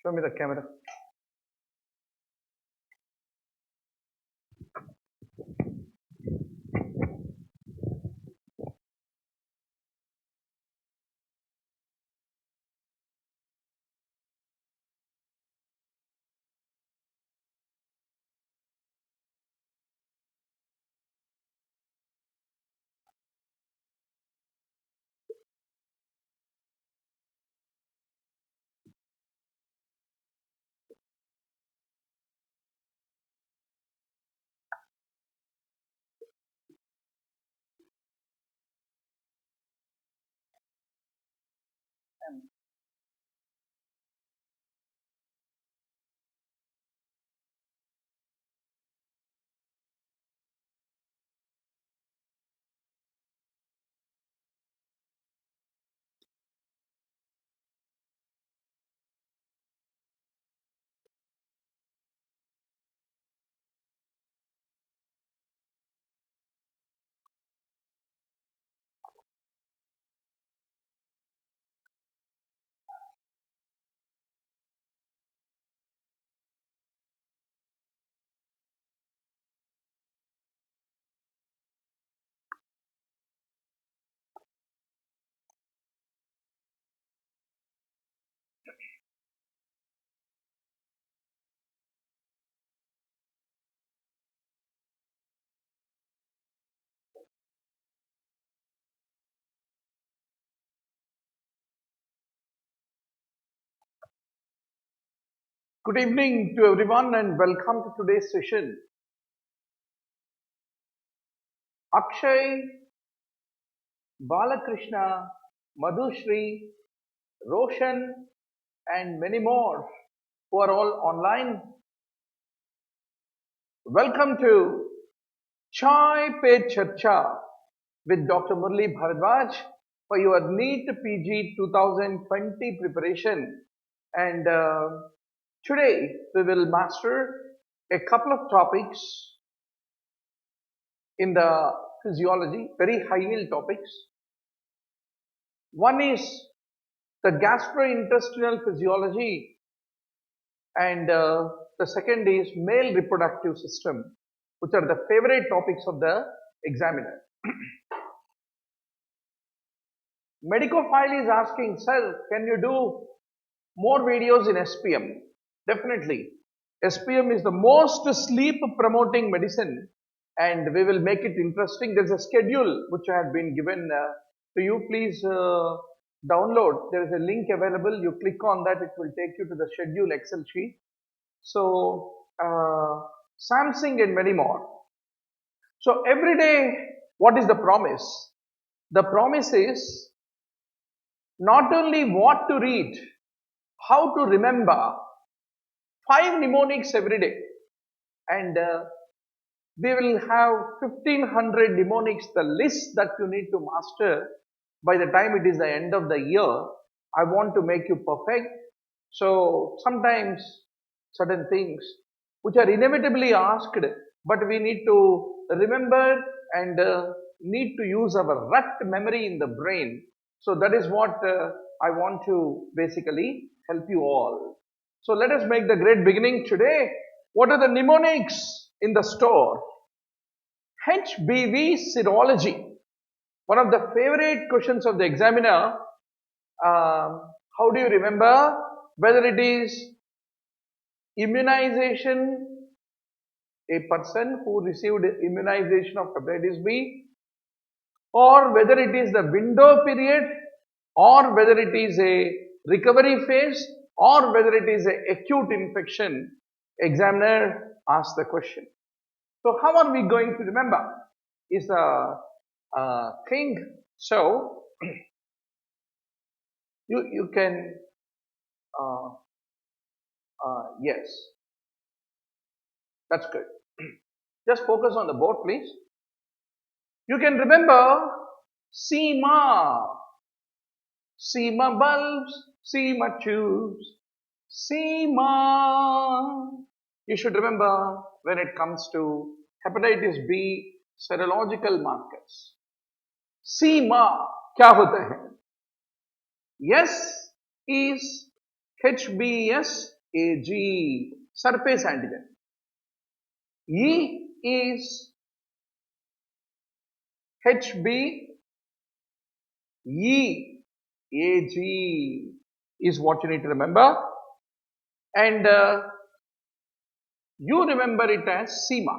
Show me the camera. Good evening to everyone and welcome to today's session. Akshay, Balakrishna, Madhushri, Roshan and many more who are all online. Welcome to Chai Pe Charcha with Dr. Murali Bharadwaj for your NEETPG 2020 preparation. And today we will master a couple of topics in the physiology, very high yield topics. One is the gastrointestinal physiology and the second is male reproductive system, which are the favorite topics of the examiner. Medicophile is asking, sir, can you do more videos in SPM? Definitely. SPM is the most sleep promoting medicine and we will make it interesting. There's a schedule which I have been given to you. Please download. There is a link available. You click on that, it will take you to the schedule Excel sheet. So, Samsung and many more. So, every day, what is the promise? The promise is not only what to read, how to remember 5 mnemonics every day. And we will have 1500 mnemonics, the list that you need to master by the time it is the end of the year. I want to make you perfect. So sometimes certain things which are inevitably asked, but we need to remember and need to use our rut memory in the brain. So that is what I want to basically help you all. So let us make the great beginning today. What are the mnemonics in the store? HBV serology. One of the favorite questions of the examiner. How do you remember? Whether it is immunization, a person who received immunization of hepatitis B, or whether it is the window period, or whether it is a recovery phase, or whether it is an acute infection, examiner asks the question. So how are we going to remember is the thing. So you can yes, that's good. Just focus on the board, please. You can remember SEMA, SEMA bulbs, SEMA tubes, SEMA. You should remember when it comes to hepatitis B serological markers. SEMA क्या होता है? S is HBs Ag, surface antigen. E is HB, E, Ag is what you need to remember, and you remember it as SEMA.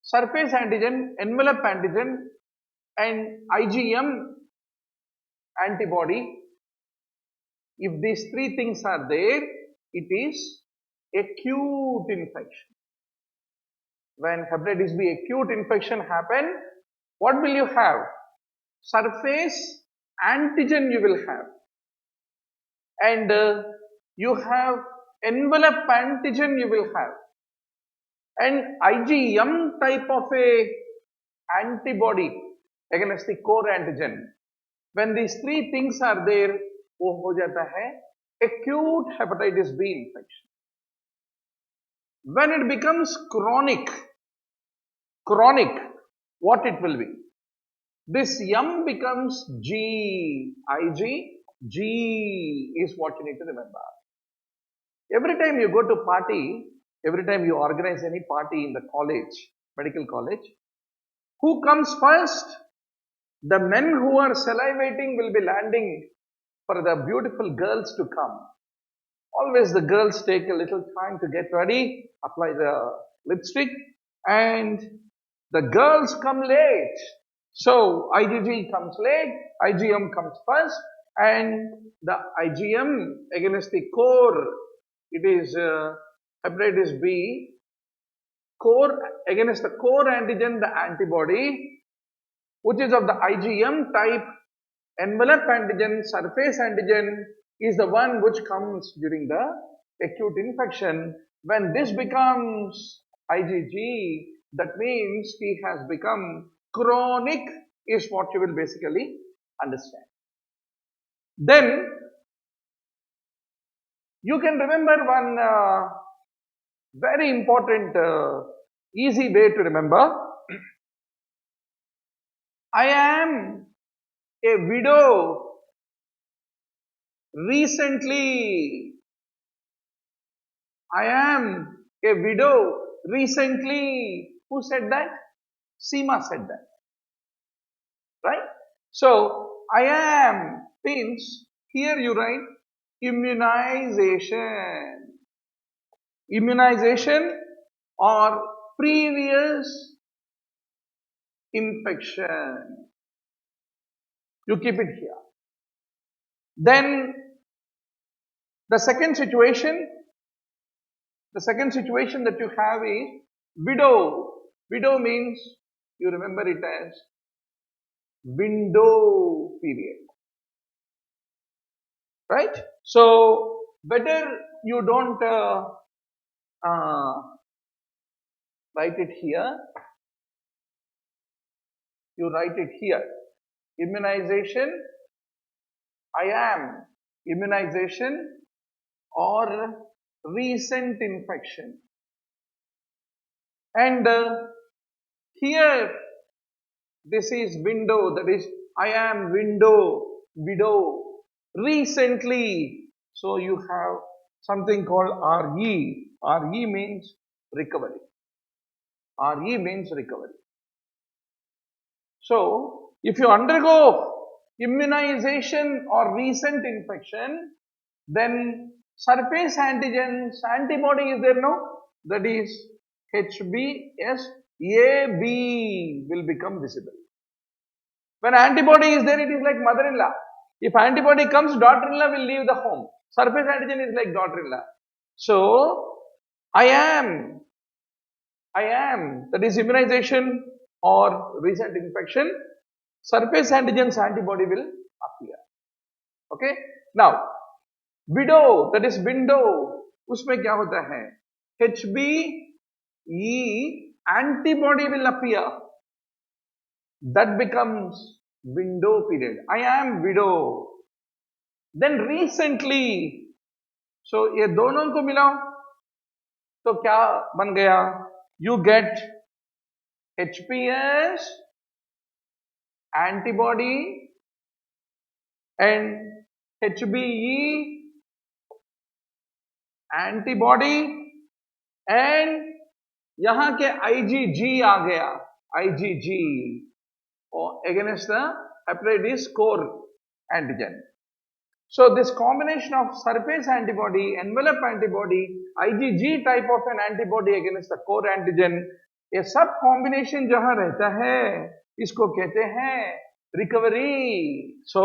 Surface antigen, envelope antigen, and IgM antibody. If these three things are there, it is acute infection. When hepatitis B acute infection happen, what will you have? Surface antigen you will have, and you have envelope antigen you will have, and IgM type of a antibody against the core antigen. When these three things are there, वो हो जाता है acute hepatitis B infection. When it becomes chronic, what it will be? This M becomes G, Ig, G is what you need to remember. Every time you go to party, every time you organize any party in the college, medical college, who comes first? The men who are salivating will be landing for the beautiful girls to come. Always the girls take a little time to get ready, apply the lipstick, and the girls come late. So IgG comes late, IgM comes first, and the IgM against the core, it is hepatitis B, core against the core antigen, the antibody, which is of the IgM type, envelope antigen, surface antigen is the one which comes during the acute infection. When this becomes IgG, that means he has become chronic is what you will basically understand. Then you can remember one very important easy way to remember. I am a widow recently. I am a widow recently. Who said that? Seema said that. Right? So, I am means here you write immunization. Immunization or previous infection. You keep it here. Then the second situation that you have is widow. Widow means you remember it as window period. Right? So better you don't write it here. You write it here. Immunization. I am immunization or recent infection. And here this is window, that is I am widow, recently. So you have something called RE. RE means recovery. RE means recovery. So if you undergo immunization or recent infection, then surface antigens, antibody is there, no? That is HBsAg will become visible. When antibody is there, it is like mother-in-law. If antibody comes, daughter-in-law will leave the home. Surface antigen is like daughter-in-law. So, I am, that is immunization or recent infection. Surface antigens antibody will appear. Okay. Now, widow, that is window, उसमें क्या होता है? HBE antibody will appear. That becomes window period. I am widow. Then recently, so ये दोनों को मिलाओ तो क्या बन गया? You get HPS antibody and HBE antibody and यहां के आईजीजी आ गया, IgG against the hepatitis core antigen. So this combination of surface antibody, envelope antibody, IgG type of an antibody against the core antigen, ये सब combination जहां रहता है इसको कहते हैं recovery. So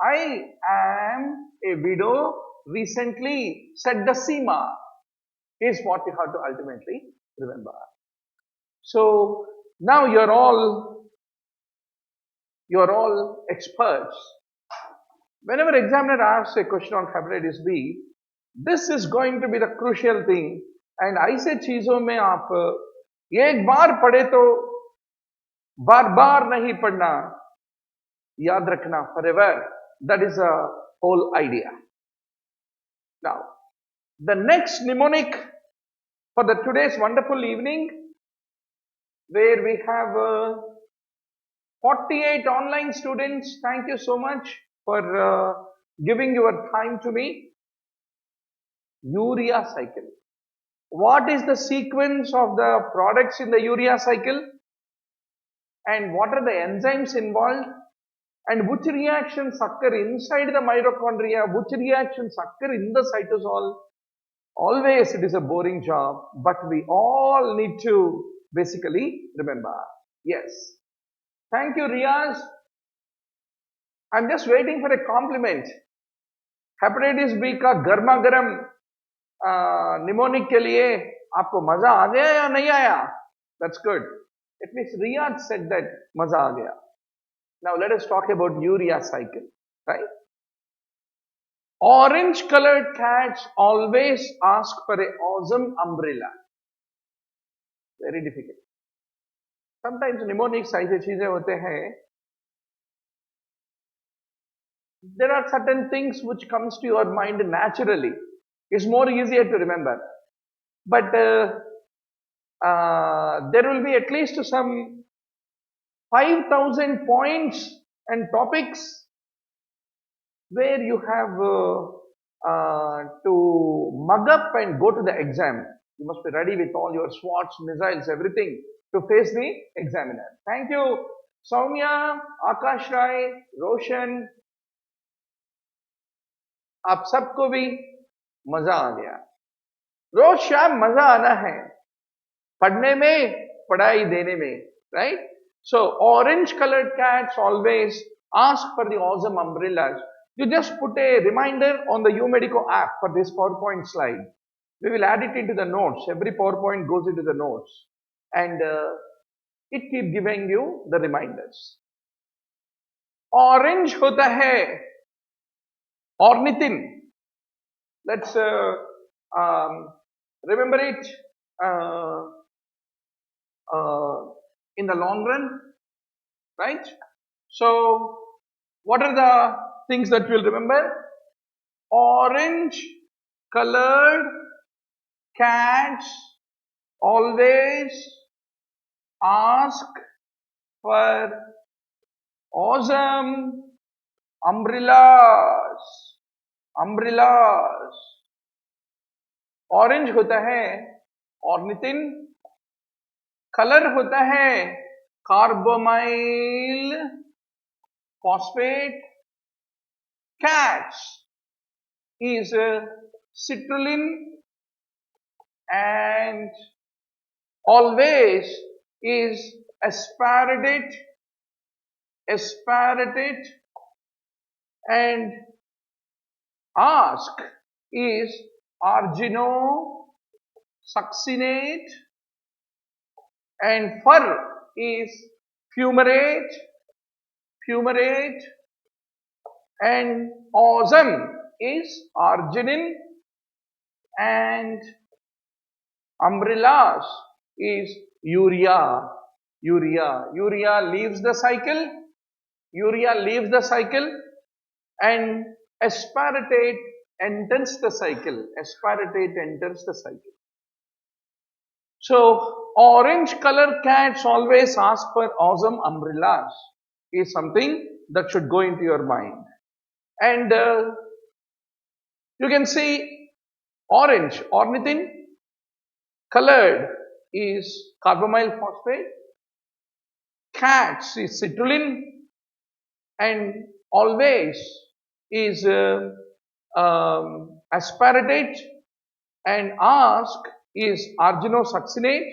I am a widow, recently set the SEMA is what you have to ultimately remember. So now you're all experts. Whenever examiner asks a question on hepatitis B, this is going to be the crucial thing. And ऐसे चीजों में आप एक बार पढ़े तो बार बार नहीं पढ़ना, याद रखना forever. That is the whole idea. Now, the next mnemonic for the today's wonderful evening, where we have 48 online students. Thank you so much for giving your time to me. Urea cycle. What is the sequence of the products in the urea cycle? And what are the enzymes involved? And which reactions occur inside the mitochondria? Which reactions occur in the cytosol? Always it is a boring job, but we all need to basically remember. Yes. Thank you, Riaz. I'm just waiting for a compliment. Hepatitis B का गर्मा गर्म mnemonic के लिए आपको मजा आ गया या नहीं आया? That's good. It means Riyadh said that मजा आ गया. Now let us talk about urea cycle, right? Orange colored cats always ask for a awesome umbrella. Very difficult. Sometimes mnemonics ऐसे चीजें होते हैं. There are certain things which comes to your mind naturally. It's more easier to remember. But there will be at least some 5,000 points and topics where you have to mug up and go to the exam. You must be ready with all your SWATs, missiles, everything to face the examiner. Thank you, Soumya, Akash Rai, Roshan. आप सबको भी मजा आ गया. रोज शाम मजा आना है पढ़ने में, पढ़ाई देने में, right? So orange colored cats always ask for the awesome umbrellas. You just put a reminder on the UMedico app for this PowerPoint slide. We will add it into the notes. Every PowerPoint goes into the notes, and it keeps giving you the reminders. Orange होता है ornithine. Let's remember it in the long run, right? So, what are the things that you'll remember? Orange colored cats always ask for awesome umbrellas. Umbrellas. Orange होता है ornithine. Color होता है Carbamoyl, phosphate. Cats is citrulline, and always is aspartate, and ask is arginosuccinate, and fur is fumarate, and awesome is arginine, and umbrellas is urea. Urea leaves the cycle. And aspartate enters the cycle. So orange color cats always ask for awesome umbrellas is something that should go into your mind. And you can see Orange, ornithine. Colored is carbamoyl phosphate. Cats is citrulline. And always is aspartate. And ask is arginosuccinate.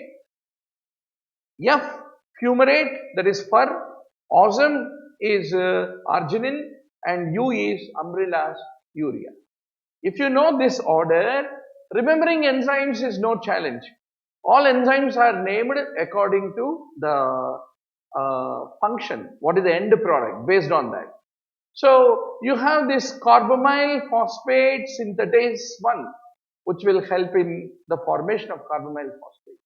F, fumarate, that is fur. Awesome is arginine, and U is umbrella's urea. If you know this order, remembering enzymes is no challenge. All enzymes are named according to the function. What is the end product based on that? So you have this carbamoyl phosphate synthetase 1, which will help in the formation of carbamoyl phosphate.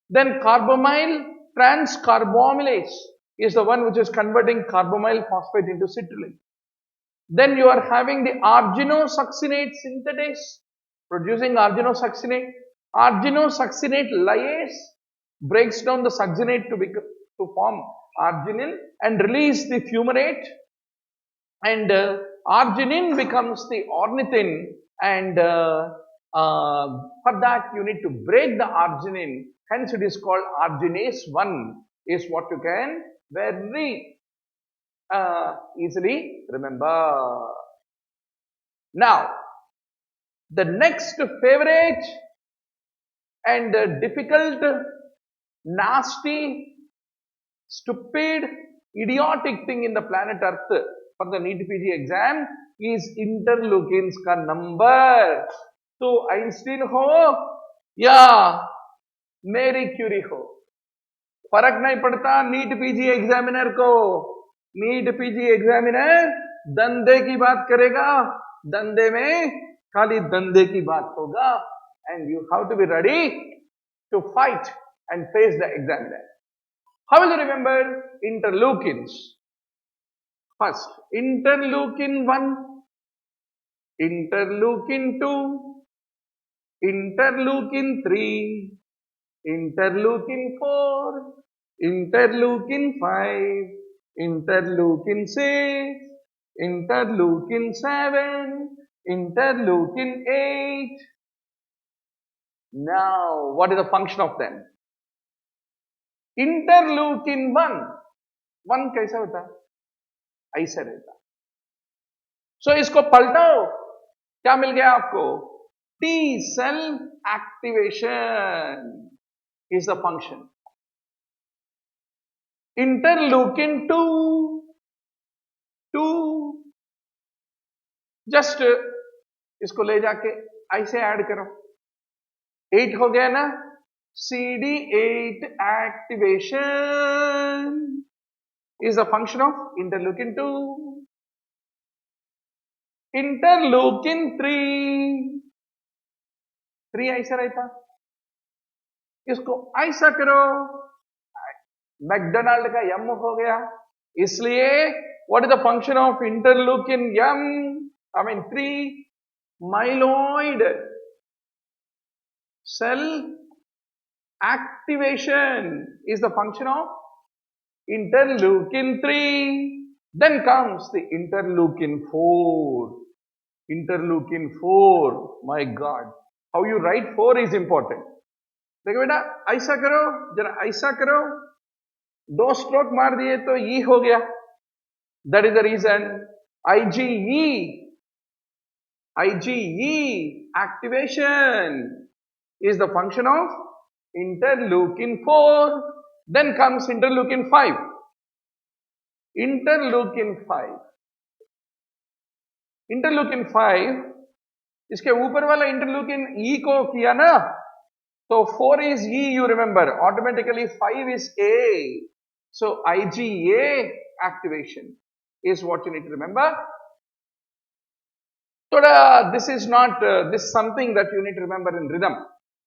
Then carbamoyl transcarbamylase is the one which is converting carbamoyl phosphate into citrulline. Then you are having the arginosuccinate synthetase producing arginosuccinate. Arginosuccinate lyase breaks down the succinate to form arginine and release the fumarate, and arginine becomes the ornithine, and for that you need to break the arginine, hence it is called arginase 1 is what you can very easily remember. Now, the next favorite and difficult, nasty, stupid, idiotic thing in the planet Earth for the NEETPG exam is interleukins का number. तो Einstein हो या मेरी Curie हो, फर्क नहीं पड़ता NEET PG examiner को. नीट पीजी एग्जामिनर धंधे की बात करेगा, धंधे में खाली धंधे की बात होगा, and you have to be ready to fight and face the examiner. How will you remember interleukins? First, interleukin 1, interleukin 2, interleukin 3, interleukin 4, interleukin 5, interleukin 6, interleukin 7, interleukin 8. Now, what is the function of them? Interleukin 1 कैसा होता है? ऐसा रहता. So इसको पलटाओ, क्या मिल गया आपको? T cell activation is the function. Interleukin 2 just इसको ले जाके ऐसे ऐड करो, 8 हो गया ना. CD8 activation is the function of interleukin 2. Interleukin 3 ऐसा रहता, इसको ऐसा करो, मैकडोनाल्ड का यम हो गया. इसलिए what is the function of interleukin M? I mean 3, myeloid cell activation is the function of interleukin 3. Then comes the interleukin 4. Interleukin 4, my God, how you write 4 is important. देखो बेटा ऐसा करो, जरा ऐसा करो, 2 स्ट्रोक मार दिए तो ये हो गया. That is the reason IgE activation is the function of interleukin 4. Then comes interleukin 5. Interleukin 5 इसके ऊपर वाला interleukin E को किया ना, तो 4 is E, you remember, automatically 5 is A. So IgA activation is what you need to remember. So this is not, this is something that you need to remember in rhythm.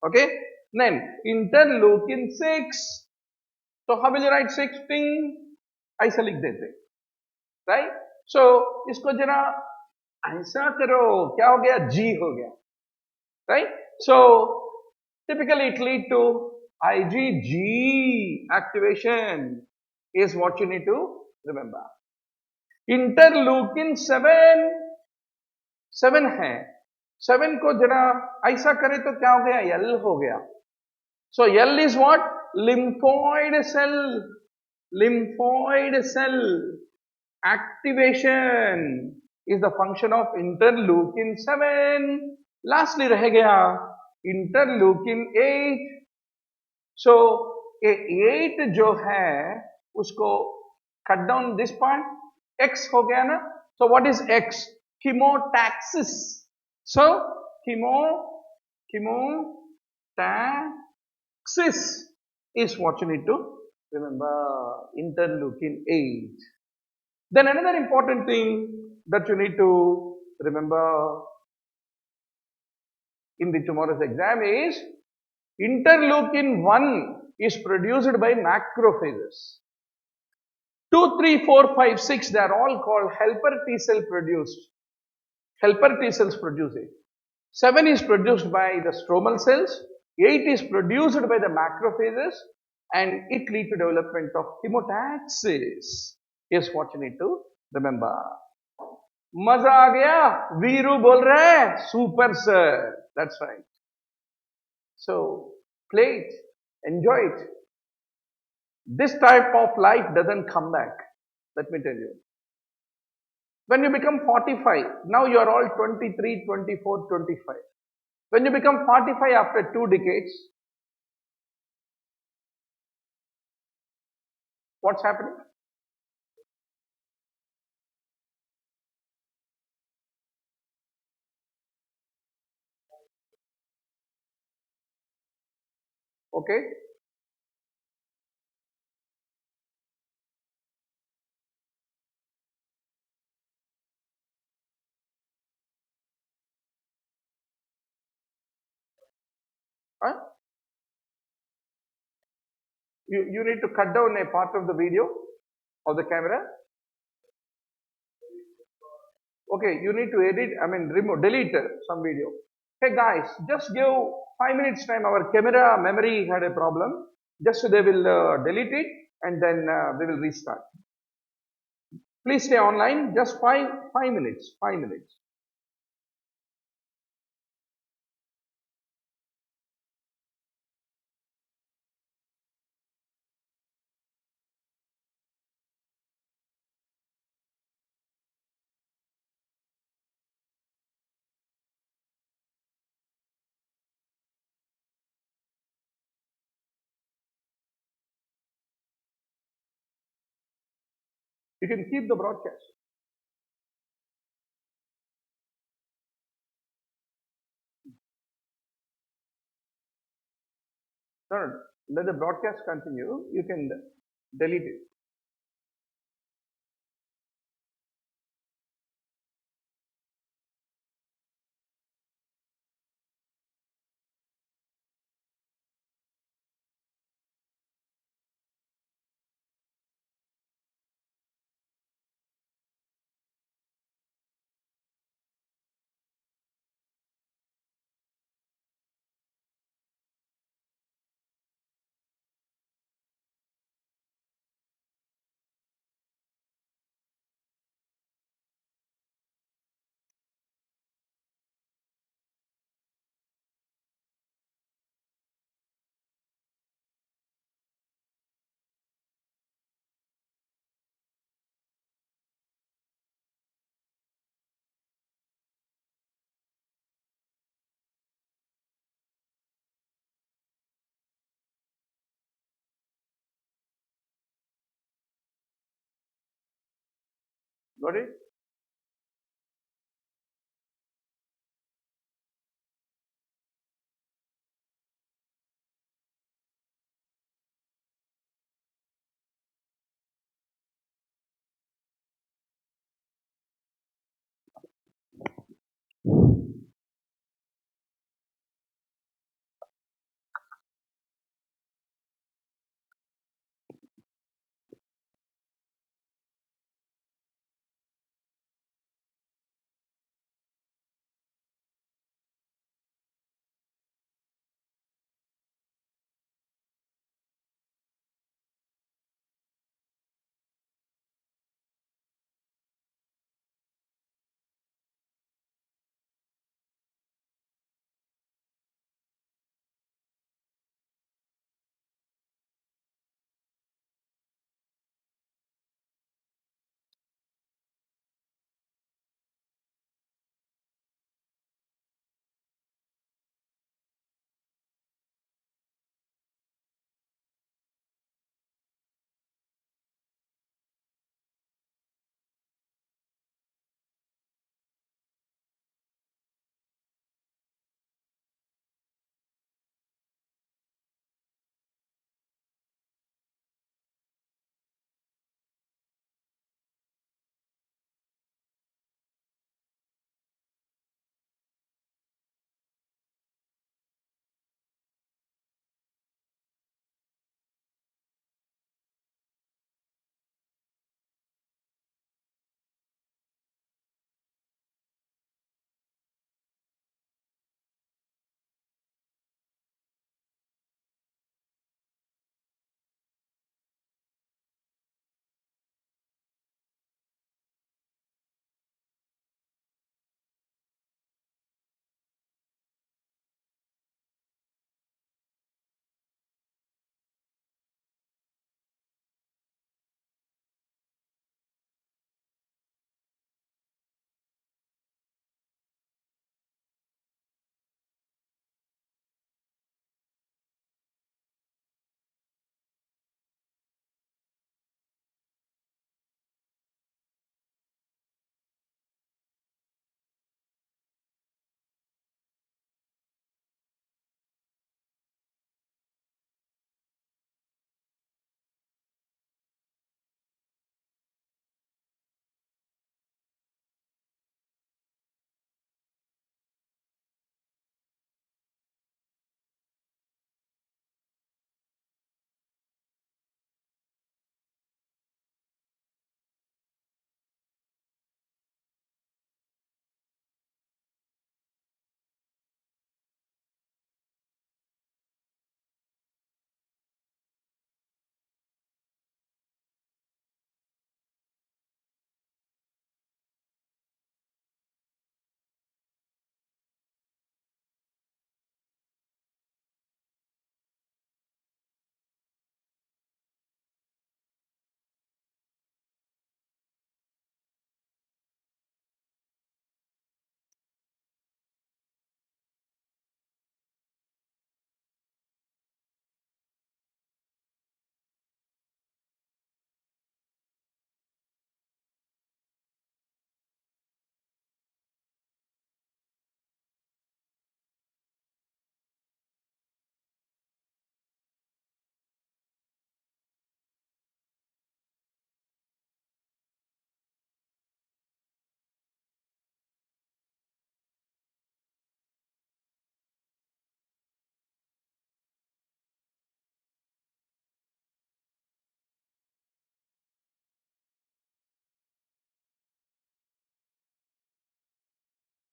Okay. Then interleukin 6. So how will you write 16? ऐसा लिख देते, right? So इसको जरा ऐसा करो, क्या हो गया? G हो गया, right? So typically it lead to IgG activation is what you need to remember. Interleukin 7 है, 7 को जरा ऐसा करे तो क्या हो गया? L हो गया. So L is what? Lymphoid cell. Lymphoid cell activation is the function of interleukin 7. Lastly रह गया interleukin 8. So ये 8 जो है उसको cut down this part. X हो गया ना? So what is X? Chemotaxis. So chemotaxis is what you need to remember. Interleukin 8. Then another important thing that you need to remember in the tomorrow's exam is interleukin 1 is produced by macrophages. 2, 3, 4, 5, 6, they are all called helper T cell produced. Helper T cells produce it. 7 is produced by the stromal cells. 8 is produced by the macrophages and it lead to development of chemotaxis is what you need to remember. मजा आ गया? वीरू बोल रहा है super sir. That's right. So play it, enjoy it. This type of life doesn't come back. Let me tell you. When you become 45, now you are all 23, 24, 25. When you become 45 after 2 decades, what's happening? Okay. Huh? You need to cut down a part of the video of the camera. Okay, you need to edit, remove, delete some video. Hey guys, just give 5 minutes time. Our camera memory had a problem. Just so they will delete it and then we will restart. Please stay online. Just 5 minutes. 5 minutes. You can keep the broadcast. No, no, let the broadcast continue. You can delete it. Got it?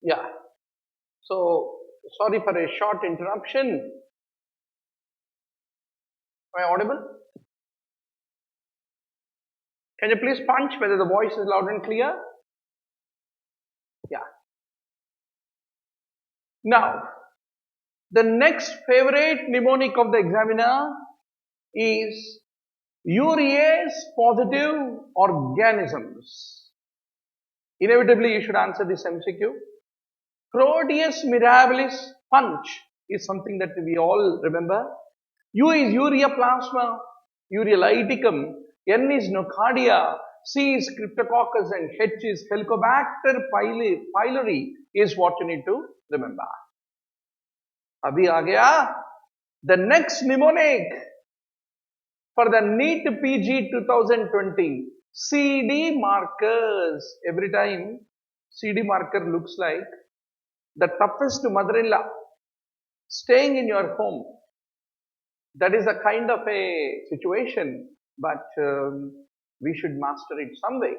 Yeah. So, sorry for a short interruption. Am I audible? Can you please punch whether the voice is loud and clear? Yeah. Now, the next favorite mnemonic of the examiner is urease positive organisms. Inevitably, you should answer this MCQ. Proteus mirabilis punch is something that we all remember. U is urea plasma, urealyticum, N is nocardia, C is cryptococcus, and H is helicobacter pylori is what you need to remember. Abhi aa gaya. The next mnemonic for the NEETPG 2020, CD markers. Every time CD marker looks like the toughest mother-in-law staying in your home. That is a kind of a situation, but we should master it some way.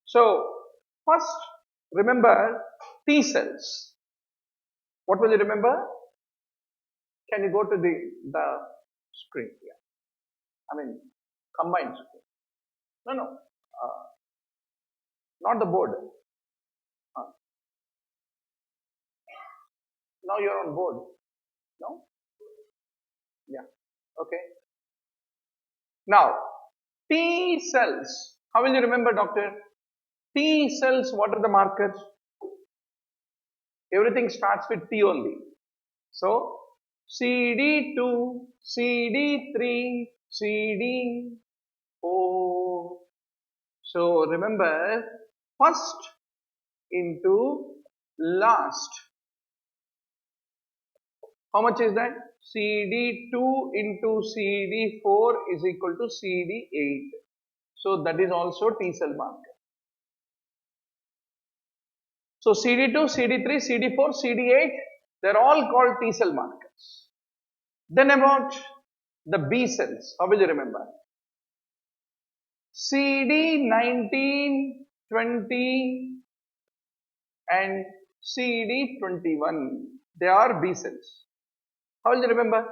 So, first remember T cells. What will you remember? Can you go to the screen? Yeah. I mean, combined screen. No. Not the board. Now you're on board. No? Yeah. Okay. Now, T cells. How will you remember, doctor? T cells, what are the markers? Everything starts with T only. So, CD2, CD3, CD4. So, remember, first into last. How much is that? CD2 into CD4 is equal to CD8. So, that is also T cell marker. So, CD2, CD3, CD4, CD8, they are all called T cell markers. Then about the B cells, how will you remember? CD19, 20 and CD21, they are B cells. How will you remember?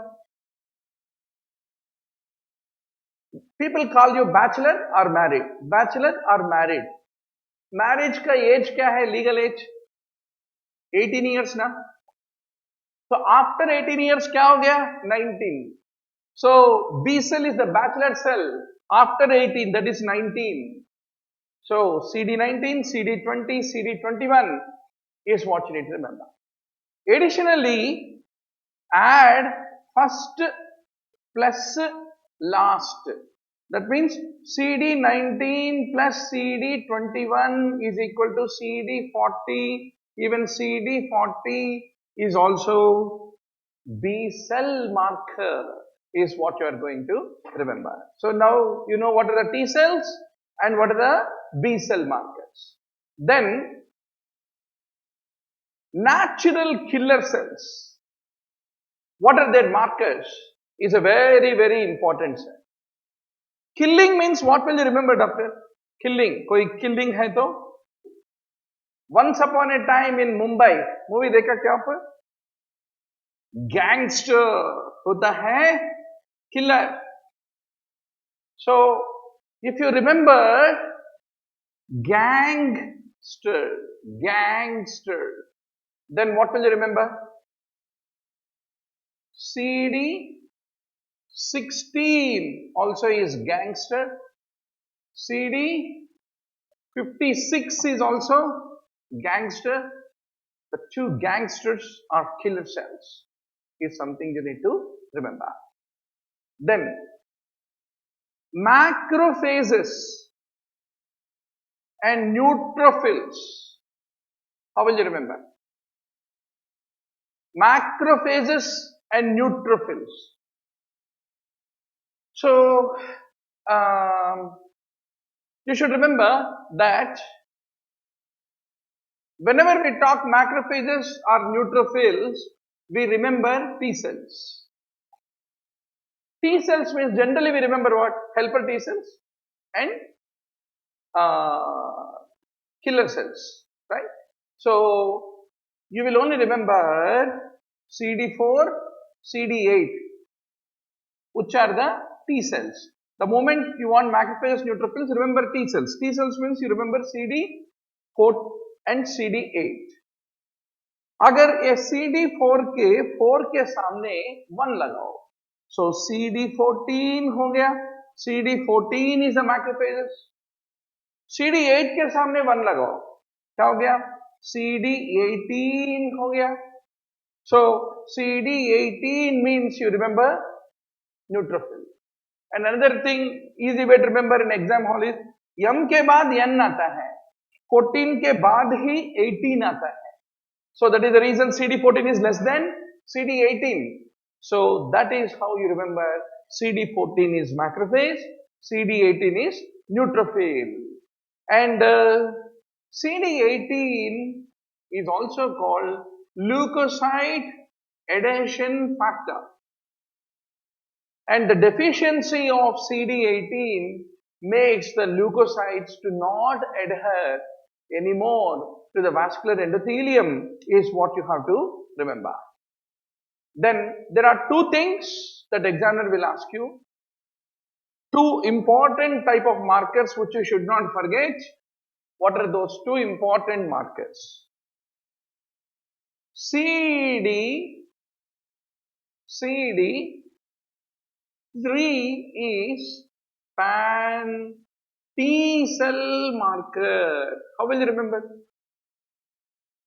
People call you bachelor or married. Bachelor or married. Marriage का age क्या है? Legal age 18 years ना. So after 18 years क्या हो गया? 19. So B cell is the bachelor cell after 18, that is 19. So CD19, CD20, CD21 is what you need to remember. Additionally, add first plus last. That means CD19 plus CD21 is equal to CD40. Even CD40 is also B cell marker is what you are going to remember. So now you know what are the T cells and what are the B cell markers. Then natural killer cells. What are their markers? Is a very, very important cell. Killing means what will you remember, doctor? Killing. कोई killing है तो? Once upon a time in Mumbai, movie देखा क्या पर? Gangster होता है killer. So, if you remember gangster, then what will you remember? CD 16 also is gangster. CD 56 is also gangster. The two gangsters are killer cells is something you need to remember. Then macrophages and neutrophils. How will you remember? Macrophages and neutrophils. So, you should remember that whenever we talk macrophages or neutrophils, we remember T cells. T cells means generally we remember what? Helper T cells and killer cells, right? So you will only remember CD4, CD8, which are the T cells. The moment you want macrophages, neutrophils, remember T cells. T cells means you remember CD4 and CD8. अगर ये CD4 के 4 के सामने 1 लगाओ, so CD14 हो गया. CD14 is a macrophages. CD8 के सामने 1 लगाओ, क्या हो गया? CD18 हो गया. So CD18 means you remember neutrophil. And another thing, easy way to remember in exam hall is M के बाद N आता है, 14 के बाद ही 18 आता है. So that is the reason CD14 is less than CD18. So that is how you remember CD14 is macrophage, CD18 is neutrophil. And CD18 is also called leukocyte adhesion factor. And the deficiency of CD18 makes the leukocytes to not adhere anymore to the vascular endothelium is what you have to remember. Then there are two things that examiner will ask you. Two important type of markers which you should not forget. What are those two important markers? CD3 is pan T cell marker. How will you remember?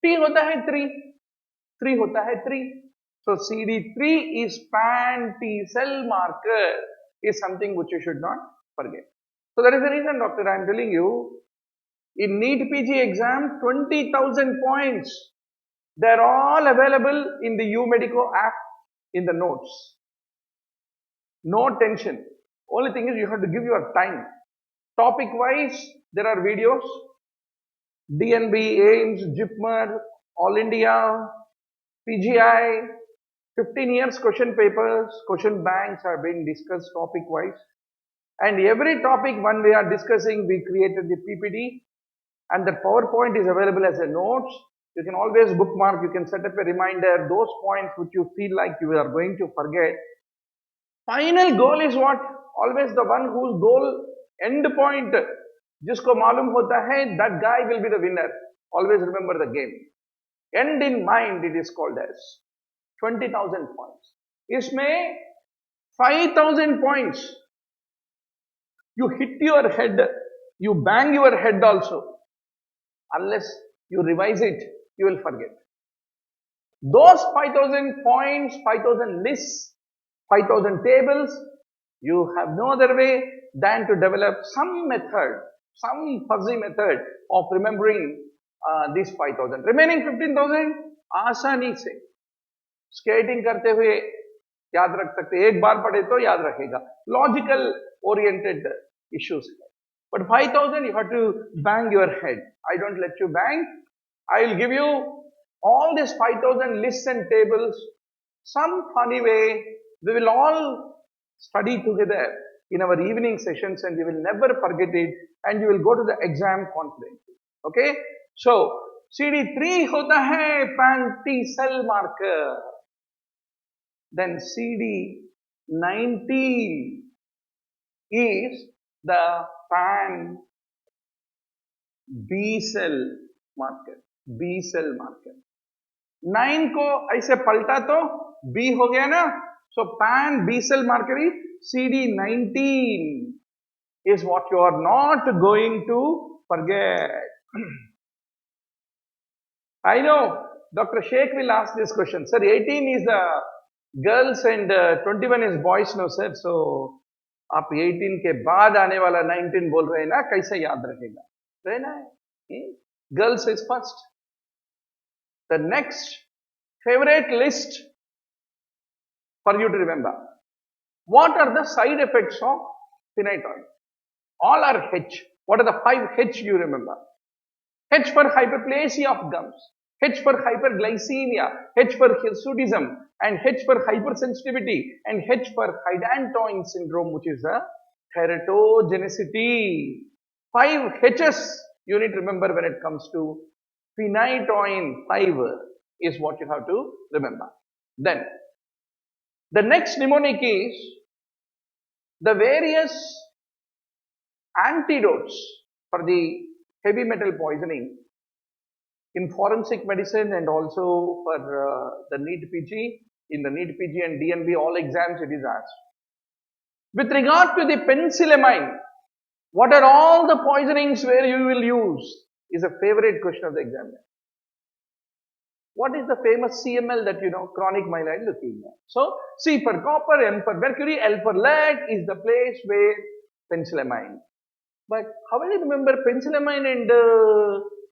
T होता है 3 होता है 3. So CD3 is pan T cell marker is something which you should not forget. So that is the reason, doctor, I am telling you, in NEETPG exam, 20,000 points, they are all available in the U-Medico app in the notes. No tension. Only thing is you have to give your time. Topic wise, there are videos. DNB, AIMS, JIPMER, All India, PGI, 15 years question papers, question banks are being discussed topic wise. And every topic when we are discussing, we created the PPT and the PowerPoint is available as a notes. You can always bookmark, you can set up a reminder, those points which you feel like you are going to forget. Final goal is what? Always the one whose goal, end point, जिसको मालूम होता है, that guy will be the winner. Always remember the game. End in mind, it is called as 20,000 points. इसमें 5,000 points. You hit your head, you bang your head also. Unless you revise it, you will forget. Those 5,000 points, 5,000 lists, 5,000 tables, you have no other way than to develop some method, some fuzzy method of remembering these 5,000. Remaining 15,000, आसानी से skating करते हुए याद रख सकते, एक बार पढ़े तो याद रखेगा. Logical oriented issues. But 5,000 you have to bang your head. I don't let you bang. I will give you all these 5,000 lists and tables. Some funny way, we will all study together in our evening sessions and you will never forget it and you will go to the exam confidently. Okay? So, CD3 होता है pan T cell marker. Then CD19 is the pan B cell marker. B cell marker. 9 को ऐसे पलटा तो B हो गया ना. So pan B cell marker is CD19 is what you are not going to forget. I know Dr. Sheikh will ask this question. Sir, 18 is the girls and 21 is boys. No sir. So आप 18 के बाद आने वाला 19 बोल रहे हैं ना, कैसे याद रहेगा? रहना है. Girls is first. The next favorite list for you to remember. What are the side effects of phenytoin? All are H. What are the 5 H you remember? H for hyperplasia of gums, H for hyperglycemia, H for hirsutism, and H for hypersensitivity, and H for hydantoin syndrome, which is the teratogenicity. 5 H's you need to remember when it comes to phenytoin 5 is what you have to remember. Then the next mnemonic is the various antidotes for the heavy metal poisoning in forensic medicine and also for the NEETPG. In the NEETPG and DNB, all exams it is asked. With regard to the penicillamine, what are all the poisonings where you will use is a favorite question of the examiner. What is the famous CML that you know, chronic myeloid leukemia? So, C for copper, M for mercury, L for lead is the place where penicillamine. But how will you remember penicillamine and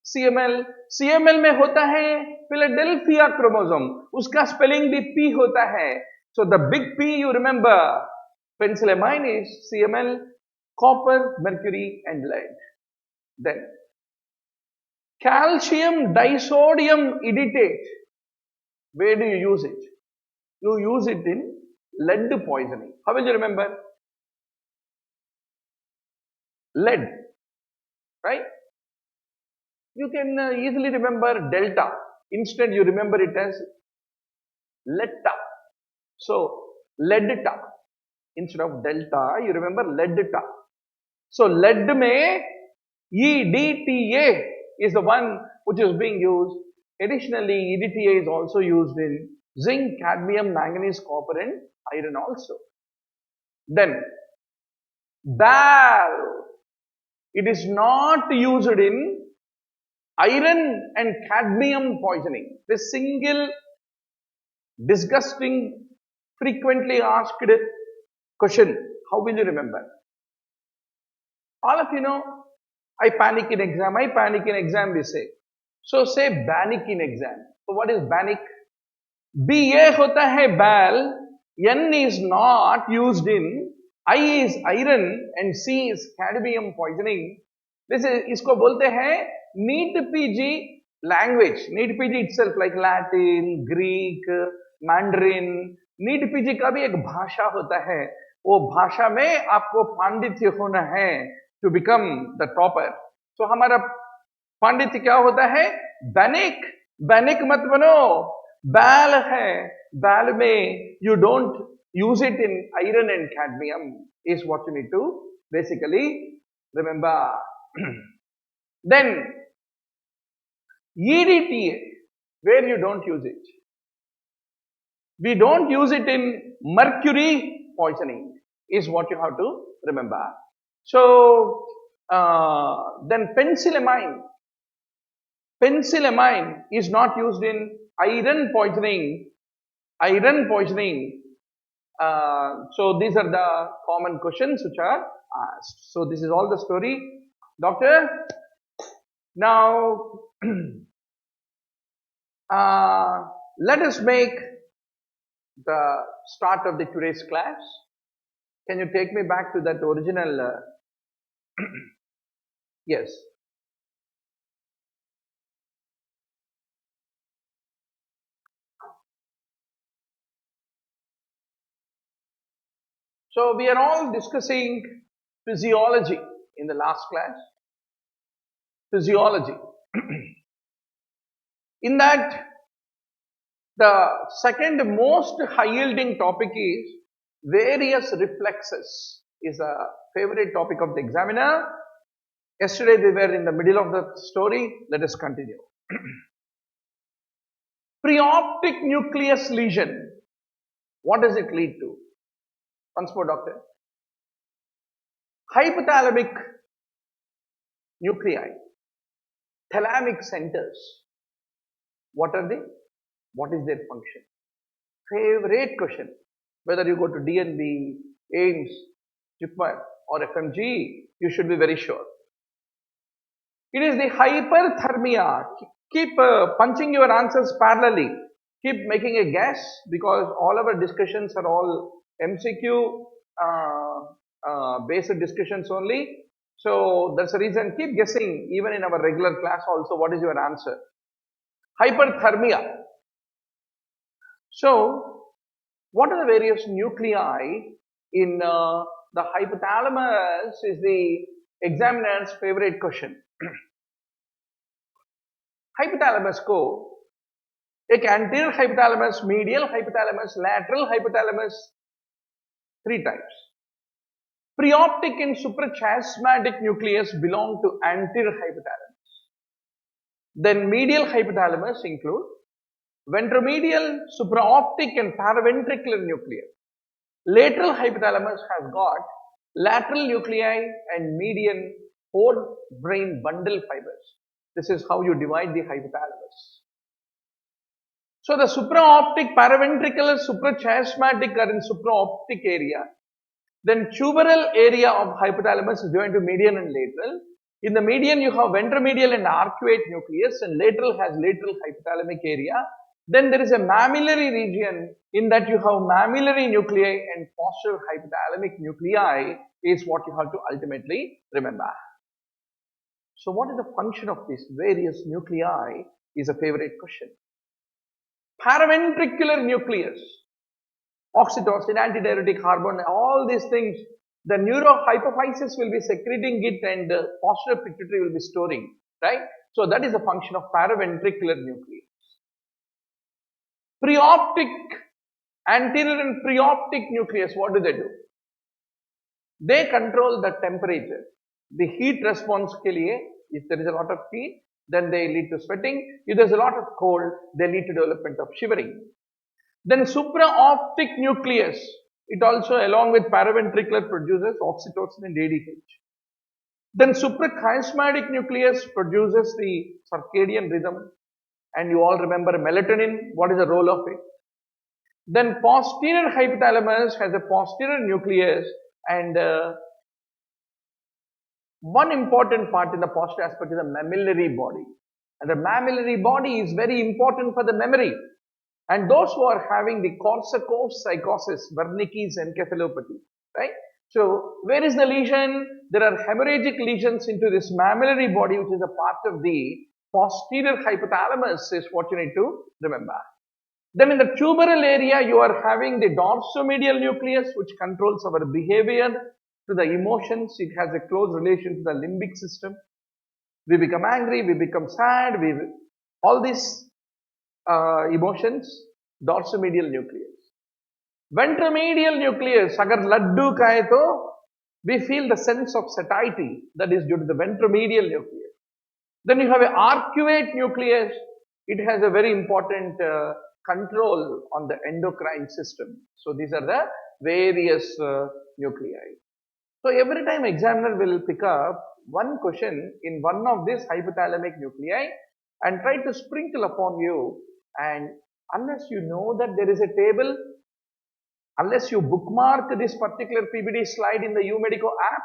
CML? CML में होता है Philadelphia chromosome, उसका spelling भी P होता है. So the big P you remember. Penicillamine is CML, copper, mercury and lead. Then calcium disodium editate. Where do you use it? You use it in lead poisoning. How will you remember? Lead, right? You can easily remember delta. Instead, you remember it as letta. So, leadta. Instead of delta, you remember leadta. So, lead में EDTA is the one which is being used. Additionally, EDTA is also used in zinc, cadmium, manganese, copper and iron also. Then, BAL. It is not used in iron and cadmium poisoning. This single disgusting, frequently asked question. How will you remember? All of you know, I panic in exam we say. So say panic in exam. So what is panic? BA hota hai BAL, N is not used in, I is iron and C is cadmium poisoning. This is, isko bolte hai NEETPG language. NEETPG itself like Latin, Greek, Mandarin. NEETPG का भी एक भाषा होता है. वो भाषा में आपको पांडित्य होना है to become the topper. So हमारा पांडित्य क्या होता है? Banic. Banic मत बनो. BAL है. BAL में you don't use it in iron and cadmium is what you need to basically remember. Then EDTA, where you don't use it. We don't use it in mercury poisoning is what you have to remember. So, then penicillamine. Penicillamine is not used in iron poisoning. Iron poisoning. So, these are the common questions which are asked. So, this is all the story. Doctor, now let us make the start of the today's class. Can you take me back to that original? Yes. So we are all discussing physiology in the last class. Physiology. In that, the second most high yielding topic is various reflexes. Is a favorite topic of the examiner. Yesterday we were in the middle of the story. Let us continue. Preoptic nucleus lesion. What does it lead to? Once more, doctor. Hypothalamic nuclei. Thalamic centers. What are they? What is their function? Favorite question. Whether you go to DNB, AIMS, JIPMER or FMGE, you should be very sure. It is the hyperthermia. Keep punching your answers parallelly. Keep making a guess because all our discussions are all MCQ based discussions only. So that's the reason. Keep guessing even in our regular class also. What is your answer? Hyperthermia. So what are the various nuclei in the hypothalamus is the examiner's favorite question. hypothalamus को एक anterior hypothalamus, medial hypothalamus, lateral hypothalamus, 3 types. Preoptic and suprachiasmatic nucleus belong to anterior hypothalamus. Then medial hypothalamus include ventromedial, supraoptic and paraventricular nucleus. Lateral hypothalamus has got lateral nuclei and median forebrain bundle fibers. This is how you divide the hypothalamus. So the supraoptic, paraventricular, suprachiasmatic are in supraoptic area. Then tuberal area of hypothalamus is joined to median and lateral. In the median you have ventromedial and arcuate nucleus, and lateral has lateral hypothalamic area. Then there is a mammillary region, in that you have mammillary nuclei and posterior hypothalamic nuclei is what you have to ultimately remember. So what is the function of these various nuclei is a favorite question. Paraventricular nucleus, oxytocin, antidiuretic hormone, all these things, the neurohypophysis will be secreting it and the posterior pituitary will be storing, right? So that is the function of paraventricular nucleus. Preoptic, anterior and preoptic nucleus, what do? They control the temperature. The heat response ke liye, if there is a lot of heat, then they lead to sweating. If there is a lot of cold, they lead to development of shivering. Then supraoptic nucleus, it also along with paraventricular produces oxytocin and ADH. Then suprachiasmatic nucleus produces the circadian rhythm, and you all remember melatonin, what is the role of it? Then posterior hypothalamus has a posterior nucleus, and one important part in the posterior aspect is the mammillary body. And the mammillary body is very important for the memory. And those who are having the Korsakoff psychosis, Wernicke's encephalopathy, right? So, where is the lesion? There are hemorrhagic lesions into this mammillary body, which is a part of the posterior hypothalamus, is what you need to remember. Then in the tuberal area, you are having the dorsomedial nucleus, which controls our behavior to the emotions. It has a close relation to the limbic system. We become angry, we become sad, all these emotions, dorsomedial nucleus. Ventromedial nucleus, agar laddu ka hai to, we feel the sense of satiety, that is due to the ventromedial nucleus. Then you have an arcuate nucleus. It has a very important control on the endocrine system. So these are the various nuclei. So every time examiner will pick up one question in one of these hypothalamic nuclei and try to sprinkle upon you, and unless you know that there is a table, unless you bookmark this particular PPT slide in the UMedico app,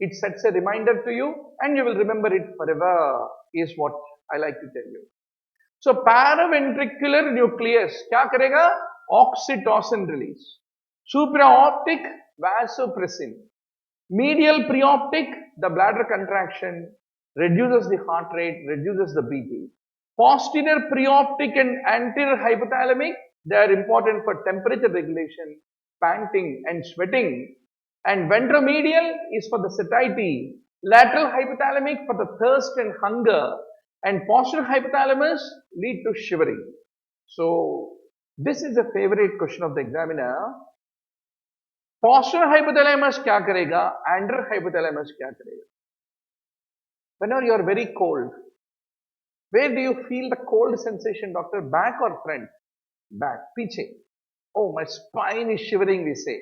it sets a reminder to you and you will remember it forever, is what I like to tell you. So paraventricular nucleus, kya karega? Oxytocin release. Supraoptic, vasopressin. Medial preoptic, the bladder contraction, reduces the heart rate, reduces the BP. Posterior preoptic and anterior hypothalamic, they are important for temperature regulation, panting and sweating. And ventromedial is for the satiety. Lateral hypothalamic for the thirst and hunger. And posterior hypothalamus lead to shivering. So, this is a favorite question of the examiner. Posterior hypothalamus kya karega? Anterior hypothalamus kya karega? Whenever you are very cold, where do you feel the cold sensation, doctor? Back or front? Back, piche. Oh, my spine is shivering, we say.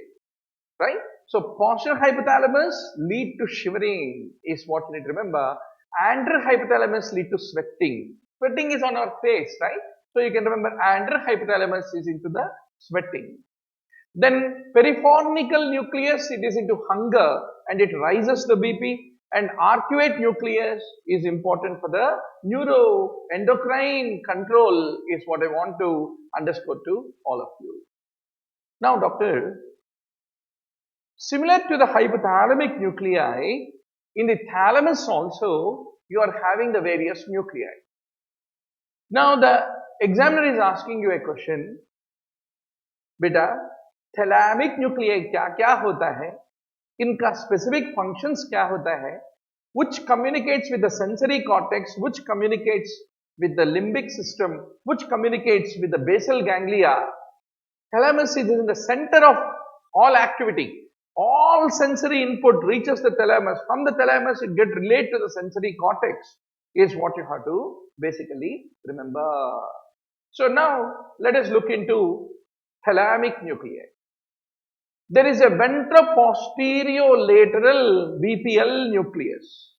Right? So, posterior hypothalamus lead to shivering is what you need to remember. Anterior hypothalamus lead to sweating. Sweating is on our face, right? So, you can remember anterior hypothalamus is into the sweating. Then perifornical nucleus, it is into hunger and it rises the BP, and arcuate nucleus is important for the neuroendocrine control, is what I want to underscore to all of you. Now, doctor, similar to the hypothalamic nuclei, in the thalamus also you are having the various nuclei. Now, the examiner is asking you a question, beta, thalamic nuclei क्या क्या होता है, इनका specific functions क्या होता है, which communicates with the sensory cortex, which communicates with the limbic system, which communicates with the basal ganglia. Thalamus is in the center of all activity. All sensory input reaches the thalamus. From the thalamus, it gets relayed to the sensory cortex, is what you have to basically remember. So now, let us look into thalamic nuclei. There is a ventroposterolateral VPL nucleus.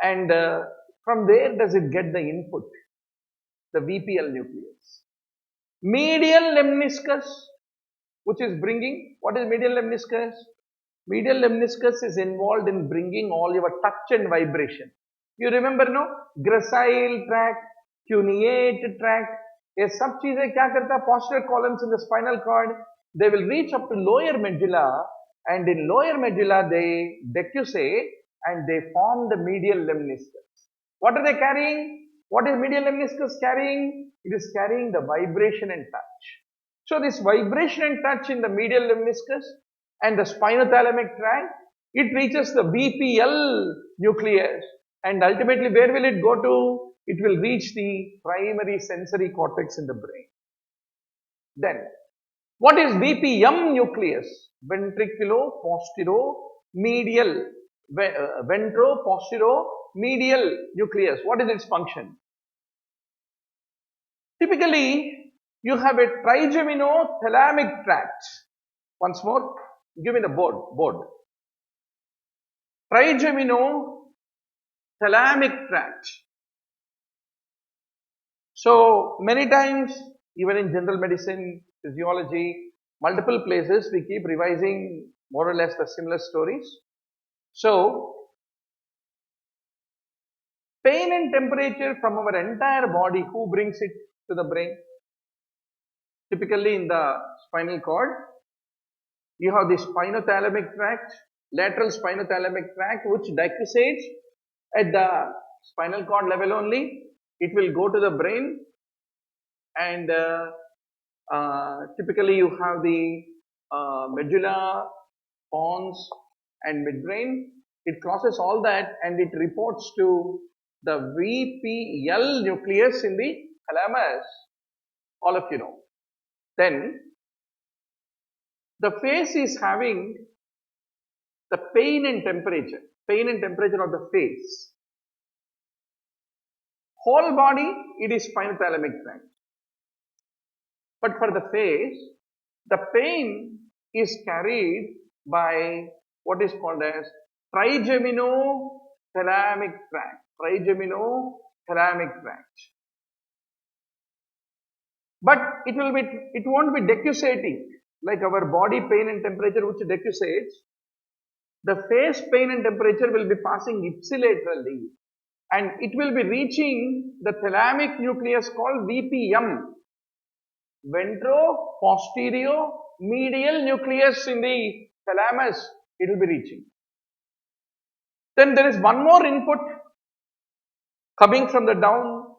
And from where does it get the input? The VPL nucleus. Medial lemniscus, which is bringing, what is medial lemniscus? Medial lemniscus is involved in bringing all your touch and vibration. You remember, no? Gracile tract, cuneate tract. ये सब चीजें क्या करता है? Posterior columns in the spinal cord, they will reach up to lower medulla, and in lower medulla they decussate and they form the medial lemniscus. What are they carrying? What is medial lemniscus carrying? It is carrying the vibration and touch. So this vibration and touch in the medial lemniscus and the spinothalamic tract, it reaches the VPL nucleus, and ultimately where will it go to? It will reach the primary sensory cortex in the brain. Then, what is VPM nucleus? Ventriculo-posteromedial, ventro-posteromedial nucleus. What is its function? Typically, you have a trigeminothalamic tract. Once more, give me the board. Trigeminothalamic tract. So, many times, even in general medicine, physiology, multiple places, we keep revising more or less the similar stories. So, pain and temperature from our entire body, who brings it to the brain? Typically in the spinal cord, you have the spinothalamic tract, lateral spinothalamic tract, which decussates at the spinal cord level only. It will go to the brain, and typically you have the medulla, pons and midbrain. It crosses all that and it reports to the VPL nucleus in the thalamus. All of you know. Then the face is having the pain and temperature of the face. Whole body, it is spinothalamic tract. But for the face, the pain is carried by what is called as trigeminothalamic tract. But it won't be decussating like our body pain and temperature, which decussates. The face pain and temperature will be passing ipsilaterally, and it will be reaching the thalamic nucleus called VPM, ventro-posteromedial nucleus in the thalamus. It will be reaching. Then there is one more input coming from the down,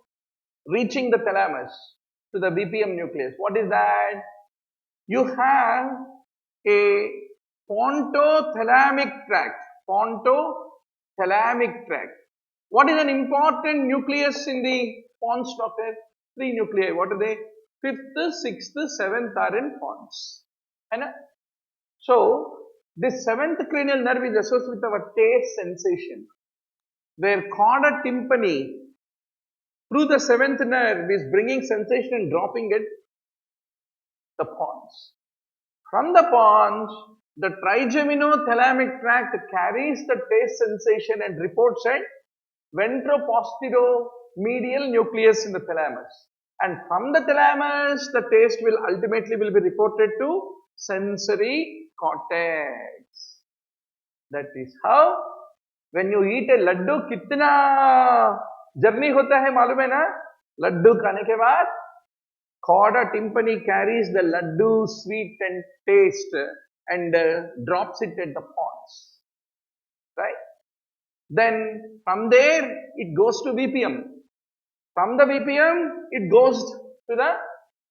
reaching the thalamus to the VPM nucleus. What is that? You have a pontothalamic tract. What is an important nucleus in the pons, doctor? 3 nuclei. What are they? 5th, 6th, 7th are in pons. So, this 7th cranial nerve is associated with our taste sensation, where chorda tympani through the 7th nerve is bringing sensation and dropping it the pons. From the pons, the trigeminothalamic tract carries the taste sensation and reports at ventro-posteromedial nucleus in the thalamus. And from the thalamus, the taste will ultimately be reported to sensory cortex. That is how, when you eat a laddu, कितना journey होता है मालूम है ना? Laddu खाने के बाद chorda tympani carries the laddu sweet and taste and drops it at the pons, right? Then from there it goes to VPM. From the VPM it goes to the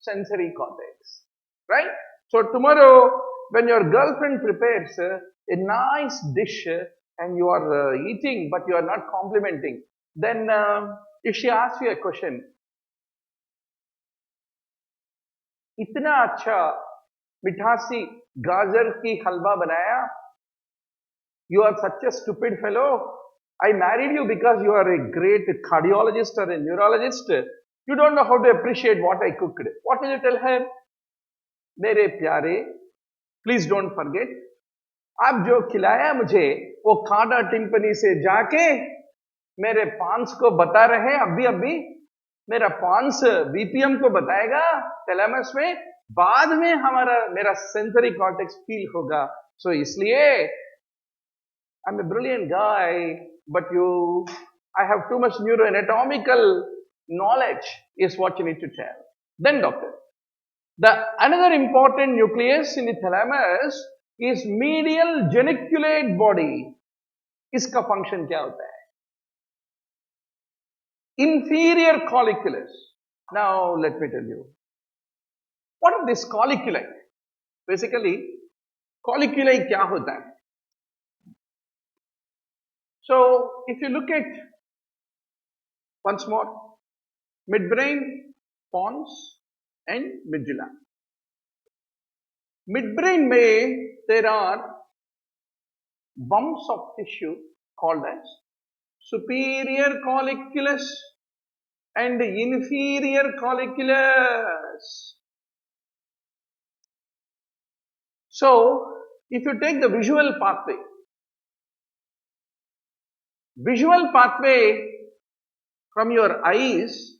sensory cortex, right? So tomorrow when your girlfriend prepares a nice dish and you are eating but you are not complimenting, then if she asks you a question, इतना अच्छा मिठासी गाजर की हलवा बनाया, you are such a stupid fellow, I married you because you are a great cardiologist or a neurologist, you don't know how to appreciate what I cooked. What will you tell her? मेरे प्यारे, please don't forget, आप जो खिलाया मुझे वो खाना tympany से जाके मेरे पांस को बता रहे, अभी मेरा पांस बीपीएम को बताएगा थैलेमस में, बाद में मेरा सेंसरी कॉर्टेक्स फील होगा. सो इसलिए I'm a brilliant guy, but I have too much neuroanatomical knowledge is what you need to tell. Then doctor, another important nucleus in the thalamus is medial geniculate body. इसका function क्या होता है? Inferior colliculus. Now let me tell you. What are these colliculi? Basically, colliculi क्या होता है? So, if you look at once more, midbrain, pons and medulla. Midbrain में there are bumps of tissue called as superior colliculus and inferior colliculus. So, if you take the visual pathway from your eyes,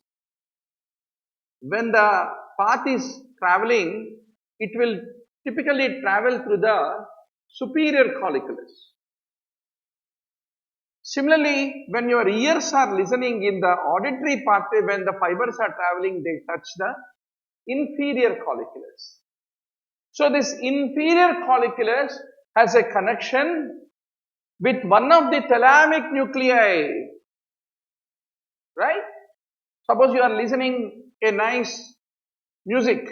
when the path is traveling, it will typically travel through the superior colliculus. Similarly, when your ears are listening in the auditory pathway, when the fibers are traveling, they touch the inferior colliculus. So this inferior colliculus has a connection with one of the thalamic nuclei, right? Suppose you are listening a nice music.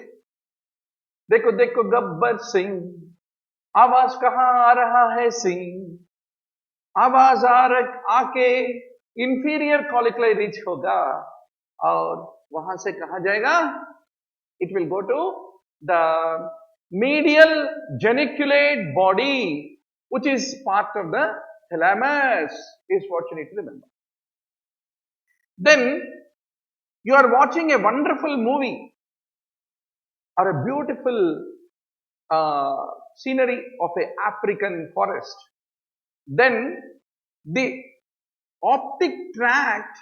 देखो देखो गब्बर सिंह, आवाज कहाँ आ रहा है सिंह, आवाज आके inferior colliculi reach होगा और वहां से कहाँ जाएगा? It will go to the medial geniculate body, which is part of the thalamus, is what you need to remember. Then you are watching a wonderful movie or a beautiful scenery of an African forest. Then the optic tract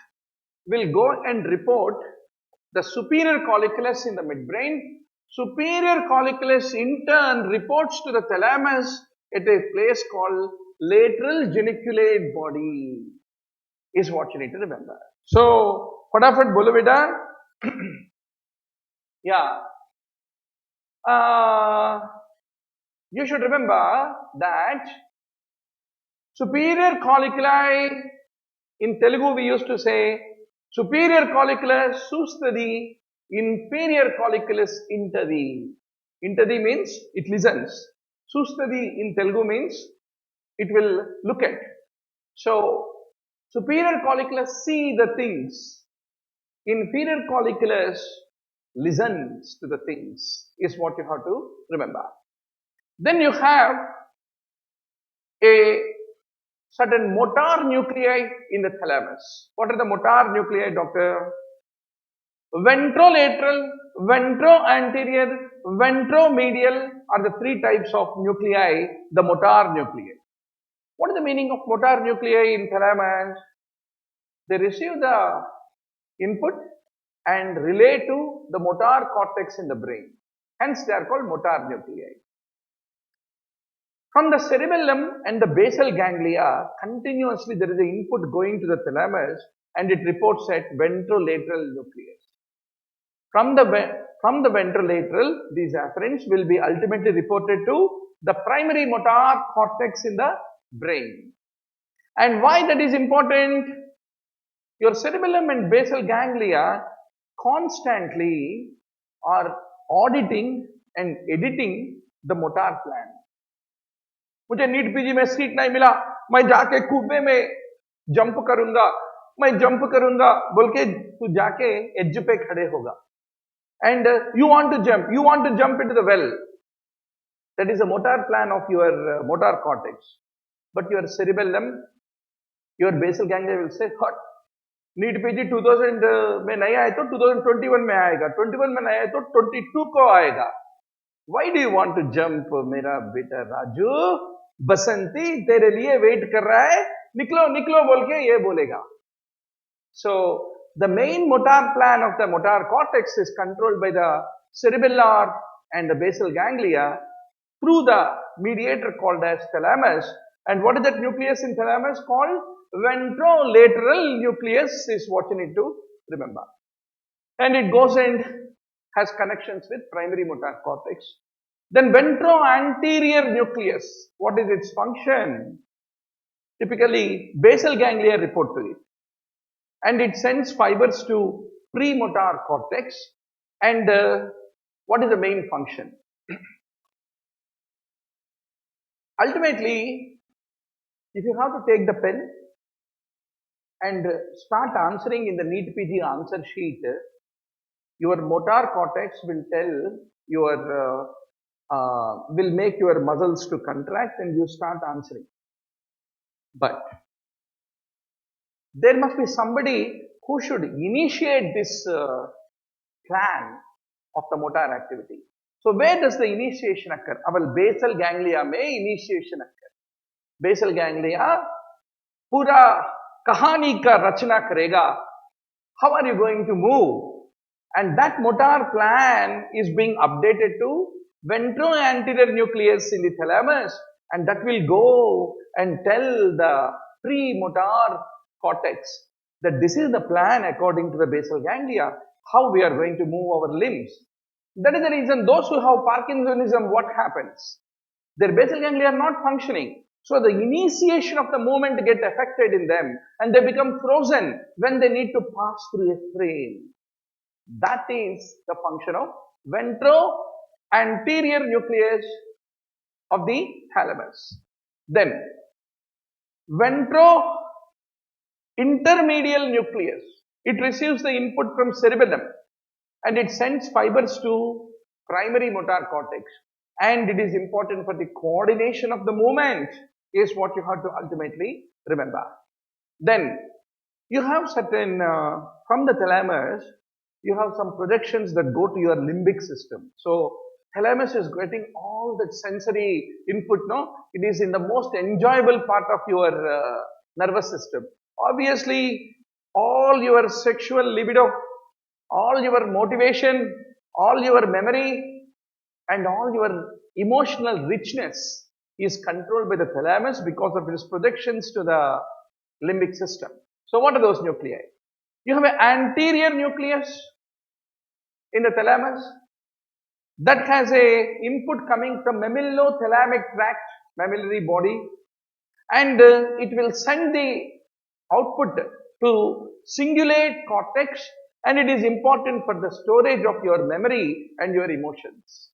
will go and report the superior colliculus in the midbrain. Superior colliculus in turn reports to the thalamus at a place called lateral geniculate body, is what you need to remember. So, फटाफट बोलो बेटा. Yeah. You should remember that superior colliculi, in Telugu we used to say, superior colliculus sustadi, inferior colliculus intadi. Intadi means it listens. Sustadi in Telugu means it will look at. So, superior colliculus see the things. Inferior colliculus listens to the things, is what you have to remember. Then you have a certain motor nuclei in the thalamus. What are the motor nuclei, doctor? Ventrolateral, ventroanterior, ventromedial are the three types of nuclei, the motor nuclei. What is the meaning of motor nuclei in thalamus? They receive the input and relay to the motor cortex in the brain. Hence, they are called motor nuclei. From the cerebellum and the basal ganglia, continuously there is an input going to the thalamus and it reports at ventrolateral nucleus. From the ventrolateral, these afferents will be ultimately reported to the primary motor cortex in the brain. And why that is important? Your cerebellum and basal ganglia constantly are auditing and editing the motor plan. मुझे NEET PG में seat नहीं मिला, मैं जाके कुएं में jump करूंगा, मैं जंप करूंगा बोल के तू जाके एज पे खड़े होगा. And you want to jump into the well. That is a motor plan of your motor cortex. But your cerebellum, your basal ganglia will say, hot. NEETPG 2000 में नहीं आए तो 2021 में आएगा, 21 में नहीं आए तो 22 को आएगा. Why do you want to jump, मेरा बेटा राजू? बसंती तेरे लिए वेट कर रहा है, निकलो निकलो बोल के ये बोलेगा. So the main motor plan of the motor cortex is controlled by the cerebellar and the basal ganglia through the mediator called as thalamus. And what is that nucleus in thalamus called? Ventrolateral nucleus is what you need to remember. And it goes and has connections with primary motor cortex. Then ventroanterior nucleus, what is its function? Typically, basal ganglia report to it. And it sends fibers to premotor cortex. And what is the main function? Ultimately, if you have to take the pen and start answering in the NEETPG answer sheet, your motor cortex will tell your, will make your muscles to contract and you start answering. But there must be somebody who should initiate this plan of the motor activity. So where does the initiation occur? Our basal ganglia में initiation occur. Basal ganglia पूरा कहानी का रचना करेगा. How are you going to move? And that motor plan is being updated to ventroanterior nucleus in the thalamus, and that will go and tell the premotor cortex that this is the plan according to the basal ganglia, how we are going to move our limbs. That is the reason those who have Parkinsonism, what happens? Their basal ganglia are not functioning. So the initiation of the movement get affected in them and they become frozen when they need to pass through a frame. That is the function of ventroanterior nucleus of the thalamus. Then ventrointermedial nucleus. It receives the input from cerebellum and it sends fibers to primary motor cortex, and it is important for the coordination of the movement is what you have to ultimately remember. Then you have certain from the thalamus you have some projections that go to your limbic system. So thalamus is getting all that sensory input, no? It is in the most enjoyable part of your nervous system. Obviously all your sexual libido, all your motivation, all your memory and all your emotional richness is controlled by the thalamus because of its projections to the limbic system. So what are those nuclei? You have an anterior nucleus in the thalamus that has a input coming from mammillothalamic tract, mammillary body, and it will send the output to cingulate cortex, and it is important for the storage of your memory and your emotions.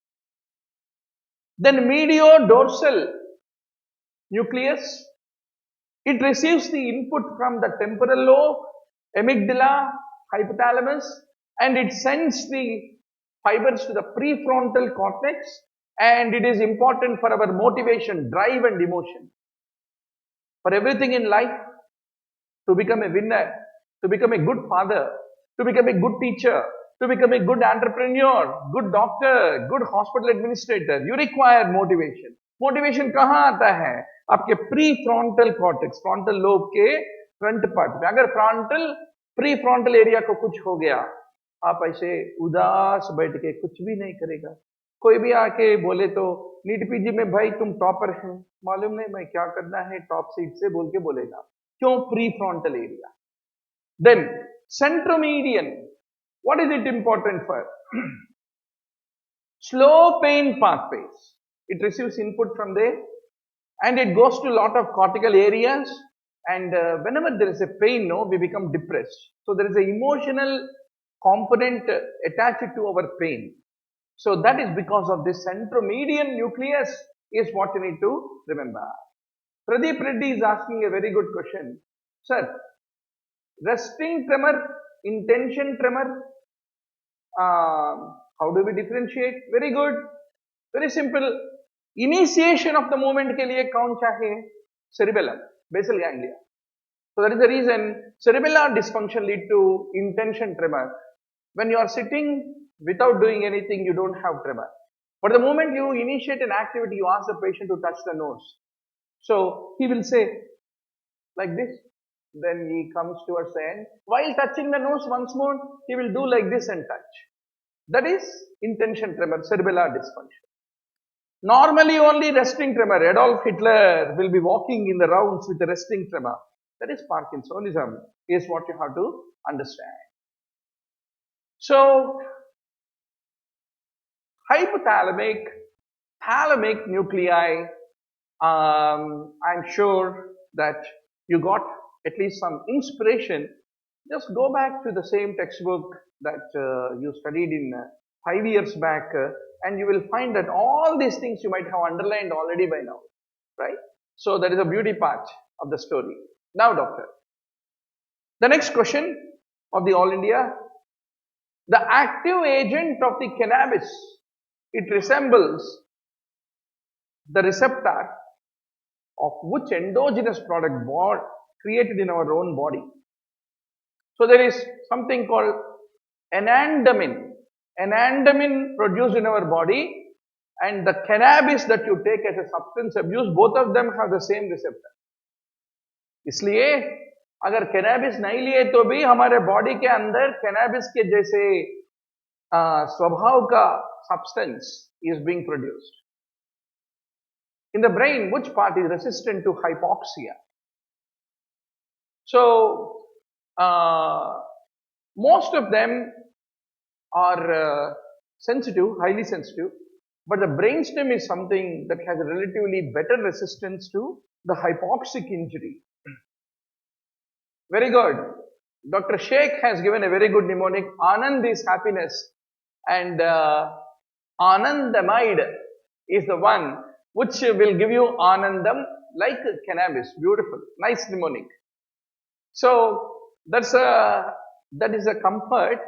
Then mediodorsal nucleus, it receives the input from the temporal lobe, amygdala, hypothalamus, and it sends the fibers to the prefrontal cortex, and it is important for our motivation, drive and emotion. For everything in life, to become a winner, to become a good father, to become a good teacher, to become a good entrepreneur, good doctor, good hospital administrator, you require motivation. Motivation कहाँ आता है? आपके prefrontal cortex, frontal lobe के front part में. अगर frontal, prefrontal area को कुछ हो गया, आप ऐसे उदास बैठ के कुछ भी नहीं करेगा. कोई भी आके बोले तो NEETPG में भाई तुम टॉपर हैं, मालूम नहीं मैं क्या करना है टॉप सीट से बोल के बोलेगा. क्यों? Prefrontal area. Then centromedian. What is it important for? Slow pain pathways. It receives input from there and it goes to a lot of cortical areas, and whenever there is a pain, no, we become depressed. So there is an emotional component attached to our pain. So that is because of this centromedian nucleus is what you need to remember. Pradeep Reddy is asking a very good question. Sir, Resting tremor, intention tremor. How do we differentiate? Very good. Very simple. Initiation of the movement के लिए कौन चाहिए? Cerebellum, basal ganglia. So that is the reason cerebellar dysfunction lead to intention tremor. When you are sitting without doing anything, you don't have tremor. But the moment you initiate an activity, you ask the patient to touch the nose. So he will say like this. Then he comes towards the end. While touching the nose once more, he will do like this and touch. That is intention tremor, cerebellar dysfunction. Normally only resting tremor. Adolf Hitler will be walking in the rounds with a resting tremor. That is Parkinsonism, is what you have to understand. So, hypothalamic, thalamic nuclei, I'm sure that you got at least some inspiration. Just go back to the same textbook that you studied in 5 years back and you will find that all these things you might have underlined already by now, right? So that is a beauty part of the story. Now, doctor, the next question of the All India, the active agent of the cannabis, it resembles the receptor of which endogenous product created in our own body. So there is something called anandamine. Anandamine produced in our body and the cannabis that you take as a substance abuse, both of them have the same receptor. इसलिए अगर cannabis नहीं लिए तो भी हमारे body के अंदर cannabis के जैसे स्वभाव का substance is being produced. In the brain, which part is resistant to hypoxia? So, most of them are sensitive, highly sensitive, but the brainstem is something that has a relatively better resistance to the hypoxic injury. Very good. Dr. Sheikh has given a very good mnemonic. Anand is happiness and Anandamide is the one which will give you Anandam like cannabis. Beautiful. Nice mnemonic. So that is a comfort.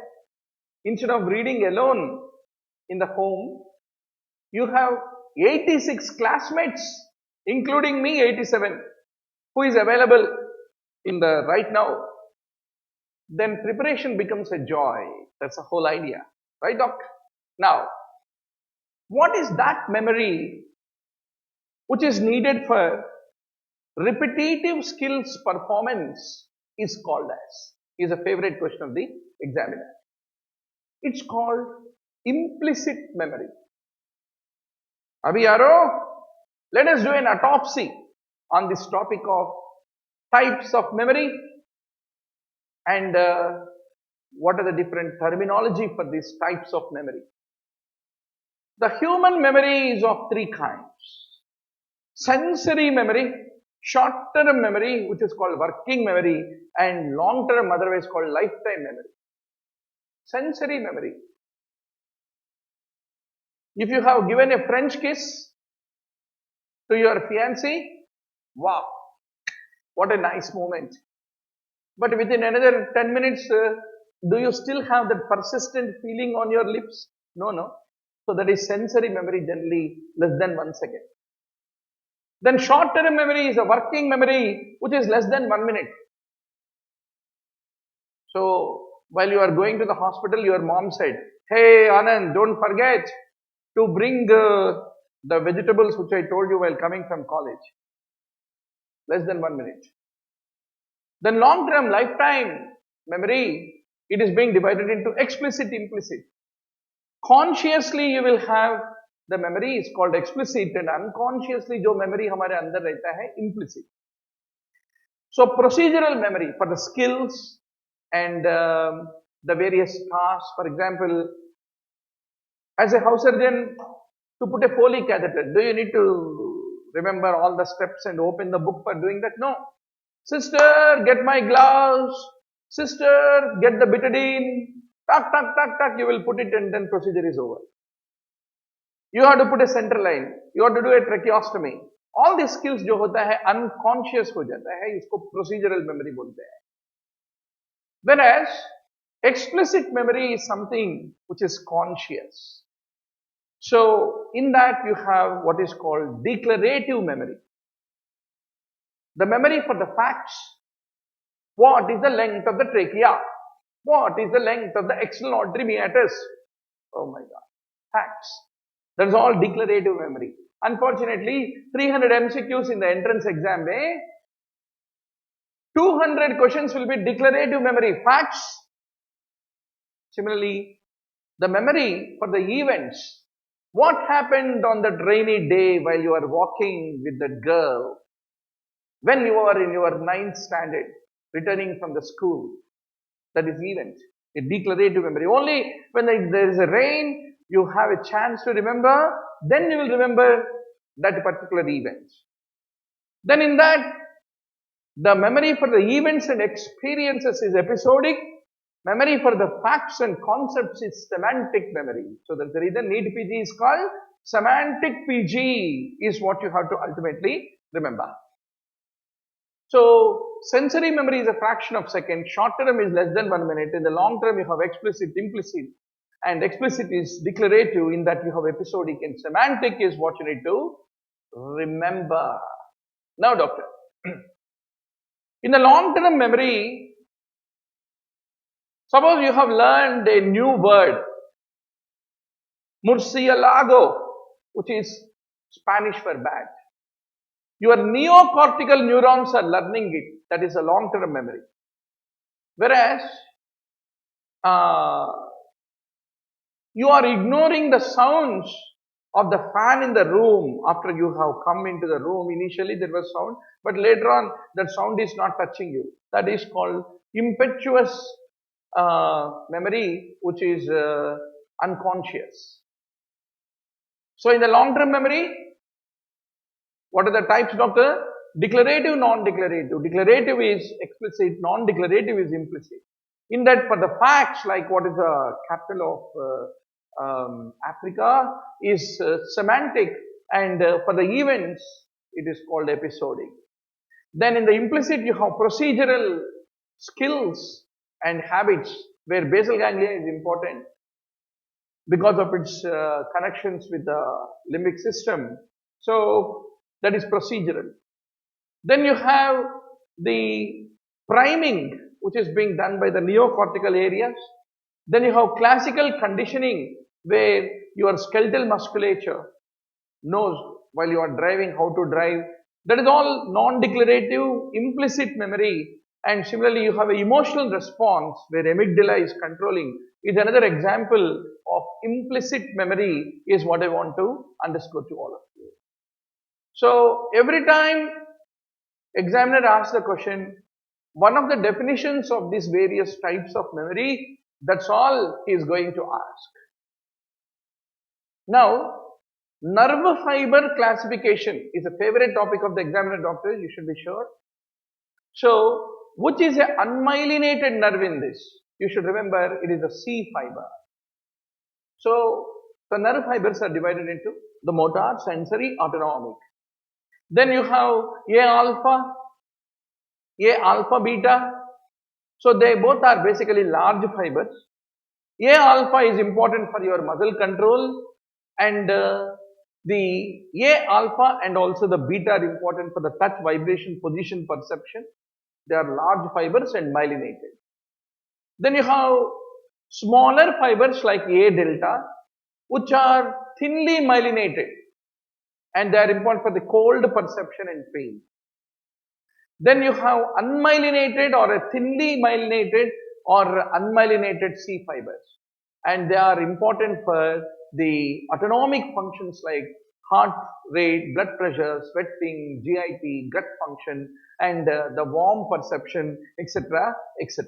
Instead of reading alone in the home, you have 86 classmates, including me, 87, who is available in the right now. Then preparation becomes a joy. That's the whole idea. Right, doc? Now, what is that memory which is needed for repetitive skills performance is called as? Is a favorite question of the examiner. It's called implicit memory. Abhi yaro, let us do an autopsy on this topic of types of memory and what are the different terminology for these types of memory. The human memory is of three kinds. Sensory memory, short-term memory, which is called working memory, and long-term otherwise called lifetime memory. Sensory memory. If you have given a French kiss to your fiancé, wow, what a nice moment. But within another 10 minutes, do you still have that persistent feeling on your lips? No. So that is sensory memory, generally less than 1 second. Then short-term memory is a working memory which is less than 1 minute. So while you are going to the hospital, your mom said, "Hey Anand, don't forget to bring the vegetables which I told you while coming from college." Less than 1 minute. Then long-term lifetime memory, it is being divided into explicit, implicit. Consciously you will have the memory is called explicit and unconsciously जो memory हमारे अंदर रहता है implicit. So procedural memory for the skills and the various tasks. For example, as a house surgeon, to put a Foley catheter, do you need to remember all the steps and open the book for doing that? No. Sister, get my gloves. Sister, get the betadine. Tuck, you will put it and then procedure is over. You have to put a central line. You have to do a tracheostomy. All these skills जो होता है unconscious हो जाता है, इसको procedural memory बोलते हैं. Whereas explicit memory is something which is conscious. So in that you have what is called declarative memory. The memory for the facts. What is the length of the trachea? What is the length of the external auditory meatus? Oh my God. Facts. That is all declarative memory. Unfortunately, 300 MCQs in the entrance exam, 200 questions will be declarative memory, facts. Similarly, the memory for the events. What happened on that rainy day while you are walking with that girl? When you are in your 9th standard, returning from the school, that is event, a declarative memory. Only when there is a rain, you have a chance to remember, then you will remember that particular event. Then in that, the memory for the events and experiences is episodic. Memory for the facts and concepts is semantic memory. So that's the reason NEETPG is called semantic PG is what you have to ultimately remember. So sensory memory is a fraction of a second. Short term is less than 1 minute. In the long term, you have explicit, implicit. And explicit is declarative in that you have episodic, and semantic is what you need to remember. Now, doctor, in the long term memory, suppose you have learned a new word, murcielago, which is Spanish for bat. Your neocortical neurons are learning it. That is a long term memory. Whereas, you are ignoring the sounds of the fan in the room after you have come into the room. Initially there was sound, but later on that sound is not touching you. That is called impetuous memory, which is unconscious. So in the long-term memory, what are the types, doctor? Declarative, non-declarative. Declarative is explicit, non-declarative is implicit. In that, for the facts, like what is the capital of Africa is semantic, and for the events, it is called episodic. Then in the implicit, you have procedural skills and habits, where basal ganglia is important because of its connections with the limbic system. So that is procedural. Then you have the priming, which is being done by the neocortical areas. Then you have classical conditioning, where your skeletal musculature knows while you are driving how to drive. That is all non-declarative, implicit memory. And similarly, you have an emotional response where amygdala is controlling. Is another example of implicit memory, is what I want to underscore to all of you. So every time examiner asks the question, one of the definitions of these various types of memory, that's all he is going to ask. Now, nerve fiber classification is a favorite topic of the examiner, doctor, you should be sure. So, which is an unmyelinated nerve in this? You should remember it is a C fiber. So, the nerve fibers are divided into the motor, sensory, autonomic. Then you have A alpha, beta. So, they both are basically large fibers. A alpha is important for your muscle control, and the A alpha and also the beta are important for the touch, vibration, position perception. They are large fibers and myelinated. Then you have smaller fibers like A delta, which are thinly myelinated, and they are important for the cold perception and pain. Then you have unmyelinated or a thinly myelinated or unmyelinated C fibers, and they are important for the autonomic functions like heart rate, blood pressure, sweating, GIT, gut function, and the warm perception, etc., etc.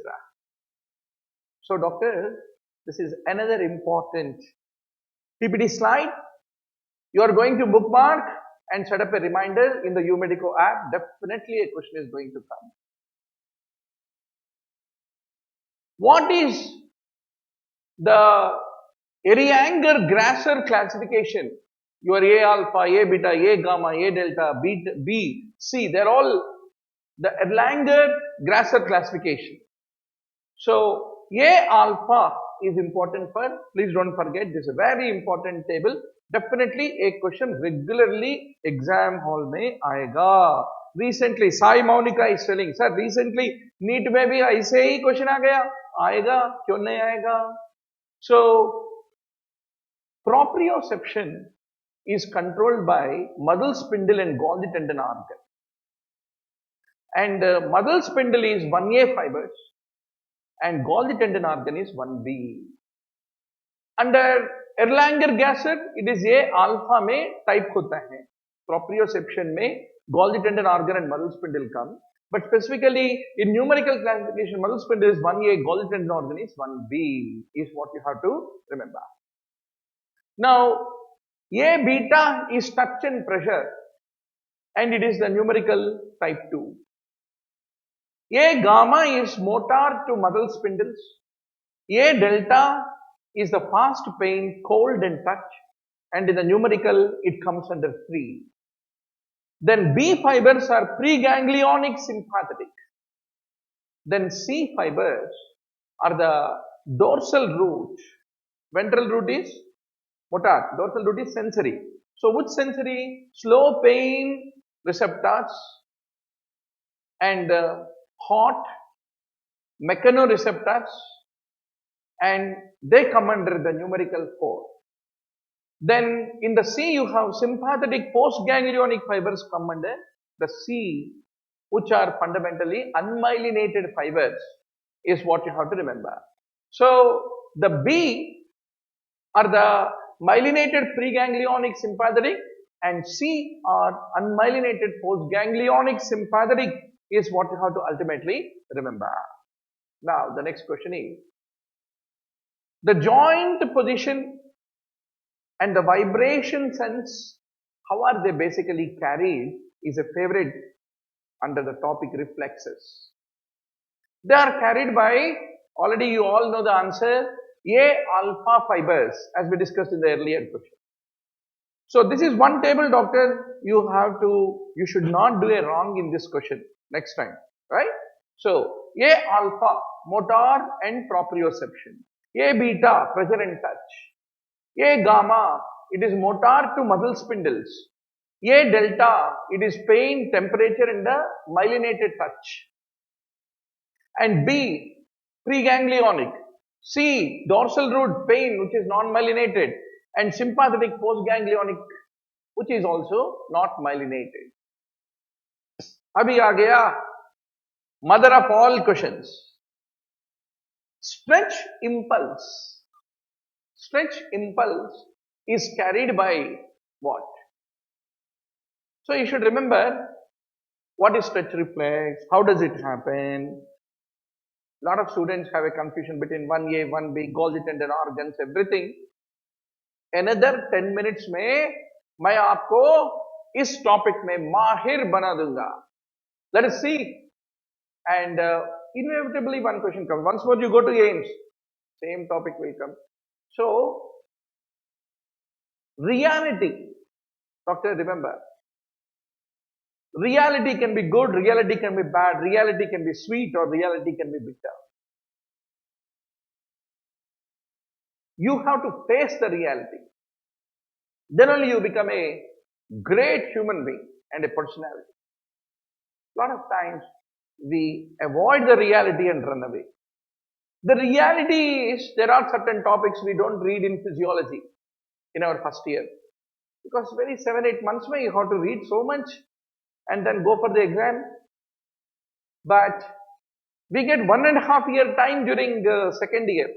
So, doctor, this is another important PPT slide. You are going to bookmark and set up a reminder in the UMedico app. Definitely a question is going to come. What is the Erlanger-Grasser classification? Your A alpha, A beta, A gamma, A delta, B, C, they're all the Erlanger-Grasser classification. So A alpha is important for, please don't forget, this is a very important table. Definitely a question regularly exam hall mein aayega. Recently, Sai Maunika is telling, sir, recently NEET में भी ऐसे ही question आ गया, आएगा, क्यों नहीं आएगा? So, proprioception is controlled by muscle spindle and Golgi tendon organ. And muscle spindle is 1A fibers and Golgi tendon organ is 1B. Under Erlanger-Gassett, it is A alpha में type होता है. Proprioception में Golgi tendon organ and muscle spindle come. But specifically in numerical classification, muscle spindle is 1A, Golgi tendon organ is 1B is what you have to remember. Now, A beta is touch and pressure and it is the numerical type 2. A gamma is motor to muscle spindles. A delta is the fast pain, cold and touch, and in the numerical it comes under 3. Then B fibers are preganglionic sympathetic. Then C fibers are the dorsal root. Ventral root is motor, dorsal root is sensory. So which sensory? Slow pain receptors and hot mechanoreceptors, and they come under the numerical 4. Then in the C you have sympathetic postganglionic fibers come under the C, which are fundamentally unmyelinated fibers is what you have to remember. So the B are the myelinated preganglionic sympathetic and C are unmyelinated postganglionic sympathetic is what you have to ultimately remember. Now the next question is, the joint position and the vibration sense, how are they basically carried is a favorite under the topic reflexes. They are carried by, already you all know the answer, A alpha fibers as we discussed in the earlier question. So this is one table, doctor, you should not do a wrong in this question next time, right? So A alpha, motor and proprioception. A beta, pressure and touch. A gamma, it is motor to muscle spindles. A delta, it is pain, temperature and the myelinated touch. And B, preganglionic. C, dorsal root pain, which is non-myelinated. And sympathetic postganglionic, which is also not myelinated. Abhi aa gaya, mother of all questions. Stretch impulse. Stretch impulse is carried by what? So you should remember what is stretch reflex, how does it happen. A lot of students have a confusion between 1A, 1B, Golgi tendon organs, everything. Another 10 minutes में मैं आपको इस topic में माहिर बना दूंगा. Let us see. And inevitably one question comes. Once more you go to AIMS, same topic will come. So, reality, doctor, remember, reality can be good, reality can be bad, reality can be sweet or reality can be bitter. You have to face the reality. Then only you become a great human being and a personality. A lot of times we avoid the reality and run away. The reality is there are certain topics we don't read in physiology in our first year. Because very 7-8 months may you have to read so much and then go for the exam. But we get 1.5 year time during the second year.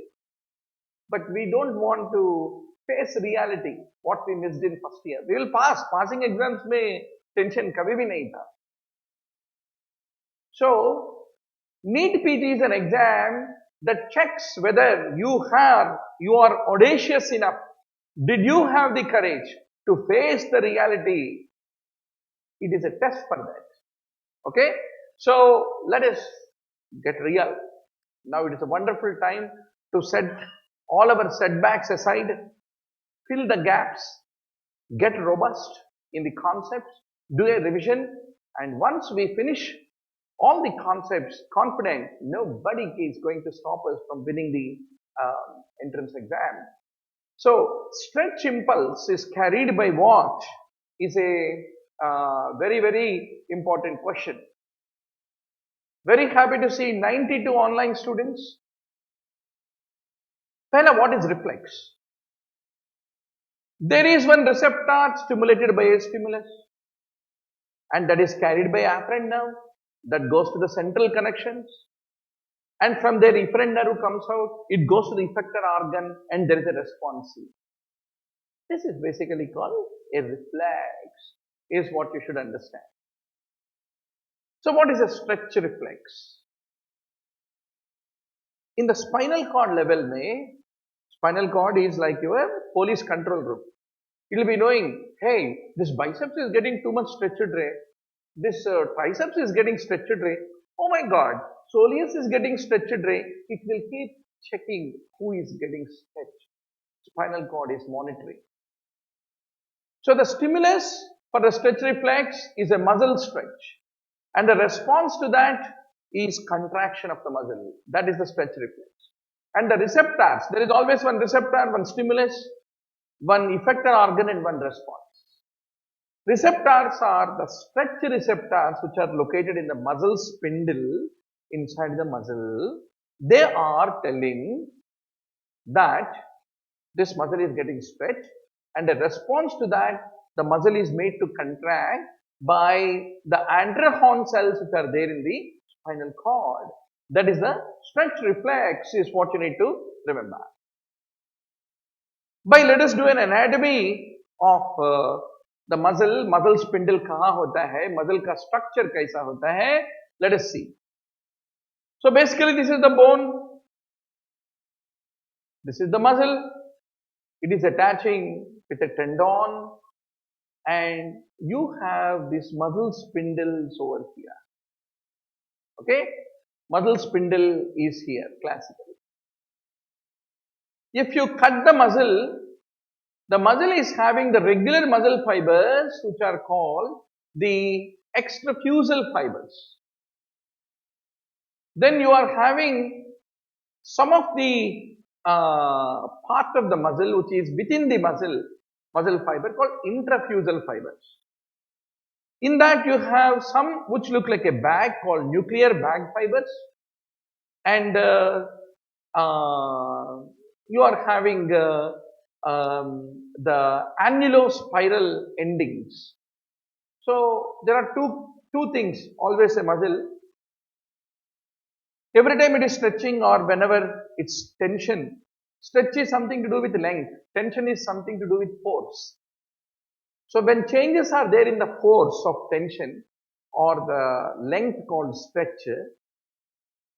But we don't want to face reality, what we missed in first year. We will pass. Passing exams mein tension kabhi bhi nahi tha. So, NEETPG is an exam that checks whether you are audacious enough. Did you have the courage to face the reality? It is a test for that. Okay? So, let us get real. Now it is a wonderful time to set all our setbacks aside, fill the gaps, get robust in the concepts, do a revision, and once we finish all the concepts confident. Nobody is going to stop us from winning the entrance exam. So stretch impulse is carried by what is a very, very important question. Very happy to see 92 online students. Fella, what is reflex? There is one receptor stimulated by a stimulus, and that is carried by afferent nerve that goes to the central connections, and from there efferent nerve comes out, it goes to the effector organ, and there is a response. This is basically called a reflex, is what you should understand. So what is a stretch reflex? In the spinal cord level, spinal cord is like your police control room. It will be knowing, hey, this biceps is getting too much stretched ray. This triceps is getting stretched ray. Oh my God, soleus is getting stretched ray. It will keep checking who is getting stretched. Spinal cord is monitoring. So the stimulus for the stretch reflex is a muscle stretch, and the response to that is contraction of the muscle. That is the stretch reflex. And the receptors, there is always one receptor, one stimulus, one effector organ, and one response. Receptors are the stretch receptors which are located in the muscle spindle inside the muscle. They are telling that this muscle is getting stretched, and a response to that, the muscle is made to contract by the anterior horn cells which are there in the spinal cord. That is the stretch reflex, is what you need to remember. By let us do an anatomy of the muscle spindle kahan hota hai, muscle ka structure kaisa hota hai. Let us see. So basically this is the bone, this is the muscle, it is attaching with a tendon, and you have this muscle spindles over here. Okay, muscle spindle is here classically. If you cut the muscle is having the regular muscle fibers which are called the extrafusal fibers. Then you are having some of the part of the muscle which is within the muscle fiber called intrafusal fibers. In that you have some which look like a bag called nuclear bag fibers, and you are having the annulospiral endings. So there are two things always a muscle. Every time it is stretching or whenever it's tension, stretch is something to do with length, tension is something to do with force. So when changes are there in the force of tension or the length called stretch,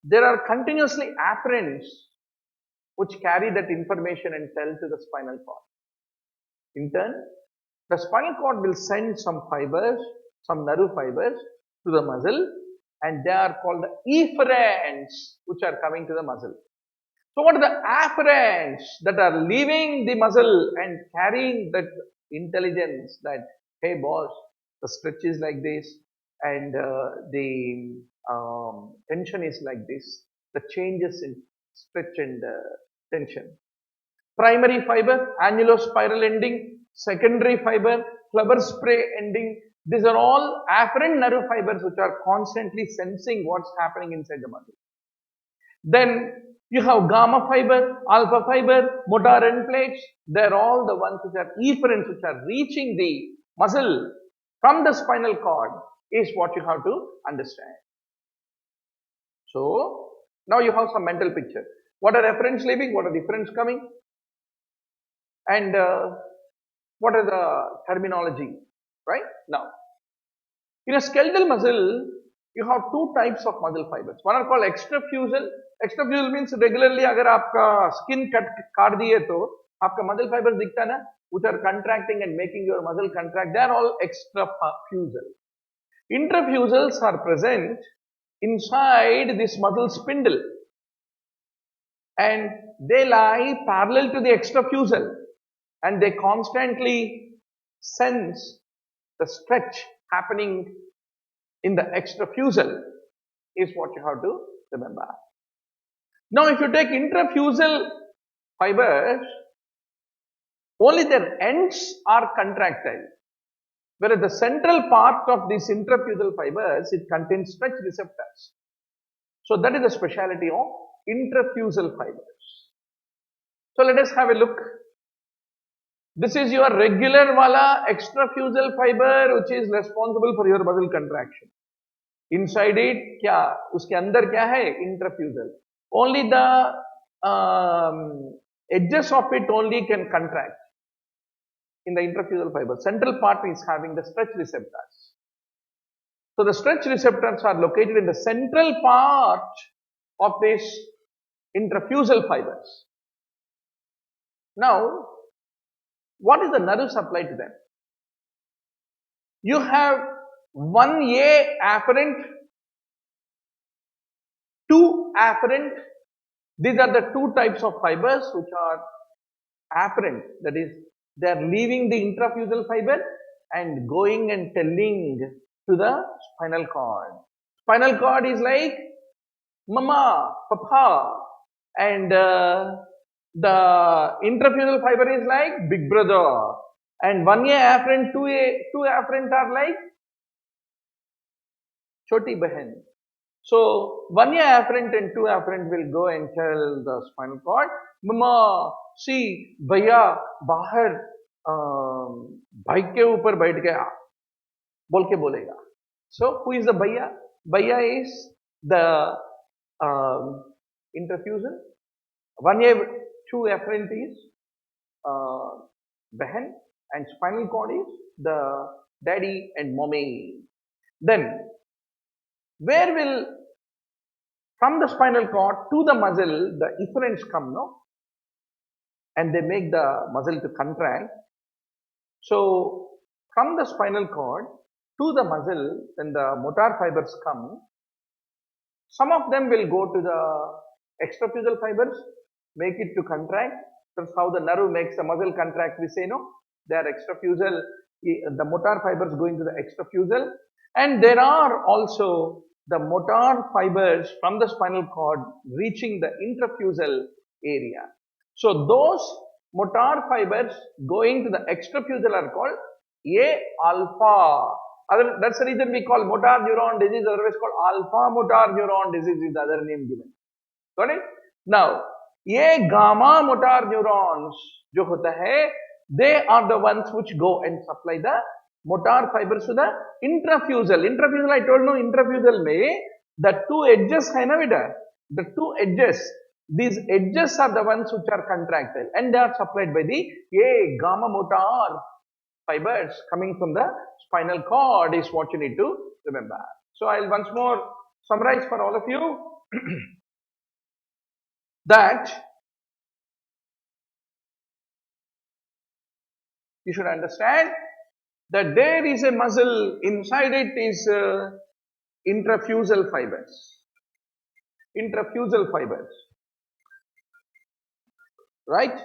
there are continuously afferents which carry that information and tell to the spinal cord. In turn, the spinal cord will send some fibers, some nerve fibers to the muscle, and they are called the efferents which are coming to the muscle. So what are the afferents that are leaving the muscle and carrying that intelligence that, hey boss, the stretch is like this, and the tension is like this, the changes in stretch and tension. Primary fiber, annulospiral ending, secondary fiber, flubber spray ending. These are all afferent nerve fibers which are constantly sensing what's happening inside the muscle. Then you have gamma fiber, alpha fiber, motor end plates. They're all the ones which are efferents which are reaching the muscle from the spinal cord, is what you have to understand. So now you have some mental picture. What are efferents leaving? What are efferents coming? And what are the terminology? Right now, in a skeletal muscle, you have two types of muscle fibers. One are called extrafusal. Extrafusal means regularly अगर आपका skin काट दिए तो आपका muscle fibers दिखता ना, which are contracting and making your muscle contract. They are all extrafusal. Intrafusals are present inside this muscle spindle, and they lie parallel to the extrafusal, and they constantly sense the stretch happening in the extrafusal. is what you have to remember. Now, if you take intrafusal fibers, only their ends are contractile, whereas the central part of these intrafusal fibers, it contains stretch receptors. So that is the speciality of intrafusal fibers. So let us have a look. This is your regular wala extrafusal fiber which is responsible for your muscle contraction. Inside it, क्या उसके अंदर क्या है? Intrafusal. Only the edges of it only can contract in the intrafusal fiber. Central part is having the stretch receptors. So the stretch receptors are located in the central part of these intrafusal fibers. Now, what is the nerve supply to them? You have 1A afferent, 2 afferent. These are the two types of fibers which are afferent. That is, they are leaving the intrafusal fiber and going and telling to the spinal cord. Spinal cord is like mama, papa, and the intrafusal fiber is like big brother, and 1A afferent, 2 afferent are like choti bahan. So 1A afferent and 2 afferent will go and tell the spinal cord, mama, see, भैया बाहर bike के ऊपर बैठ गया, बोल के बोलेगा. So who is the भैया? भैया is the intrafusal. 1A 2 afferent is behan, and spinal cord is the daddy and mommy. Then where will from the spinal cord to the muscle the efferents come, no? And they make the muscle to contract. So from the spinal cord to the muscle, when the motor fibers come, some of them will go to the extrafusal fibers, make it to contract. That's how the nerve makes the muscle contract. We say, no, they are extrafusal, the motor fibers going to the extrafusal, and there are also the motor fibers from the spinal cord reaching the intrafusal area. So those motor fibers going to the extrafusal are called A alpha. That's the reason we call motor neuron disease, otherwise called alpha motor neuron disease is the other name given. Got it? Now, ये gamma motor neurons जो होता है, they are the ones which go and supply the motor fibers to the intrafusal. Intrafusal, I told no, intrafusal में the two edges है ना बेटा, the two edges, these edges are the ones which are contractile and they are supplied by the gamma motor fibers coming from the spinal cord is what you need to remember. So I'll once more summarize for all of you that you should understand that there is a muscle, inside it is intrafusal fibers. Intrafusal fibers. Right?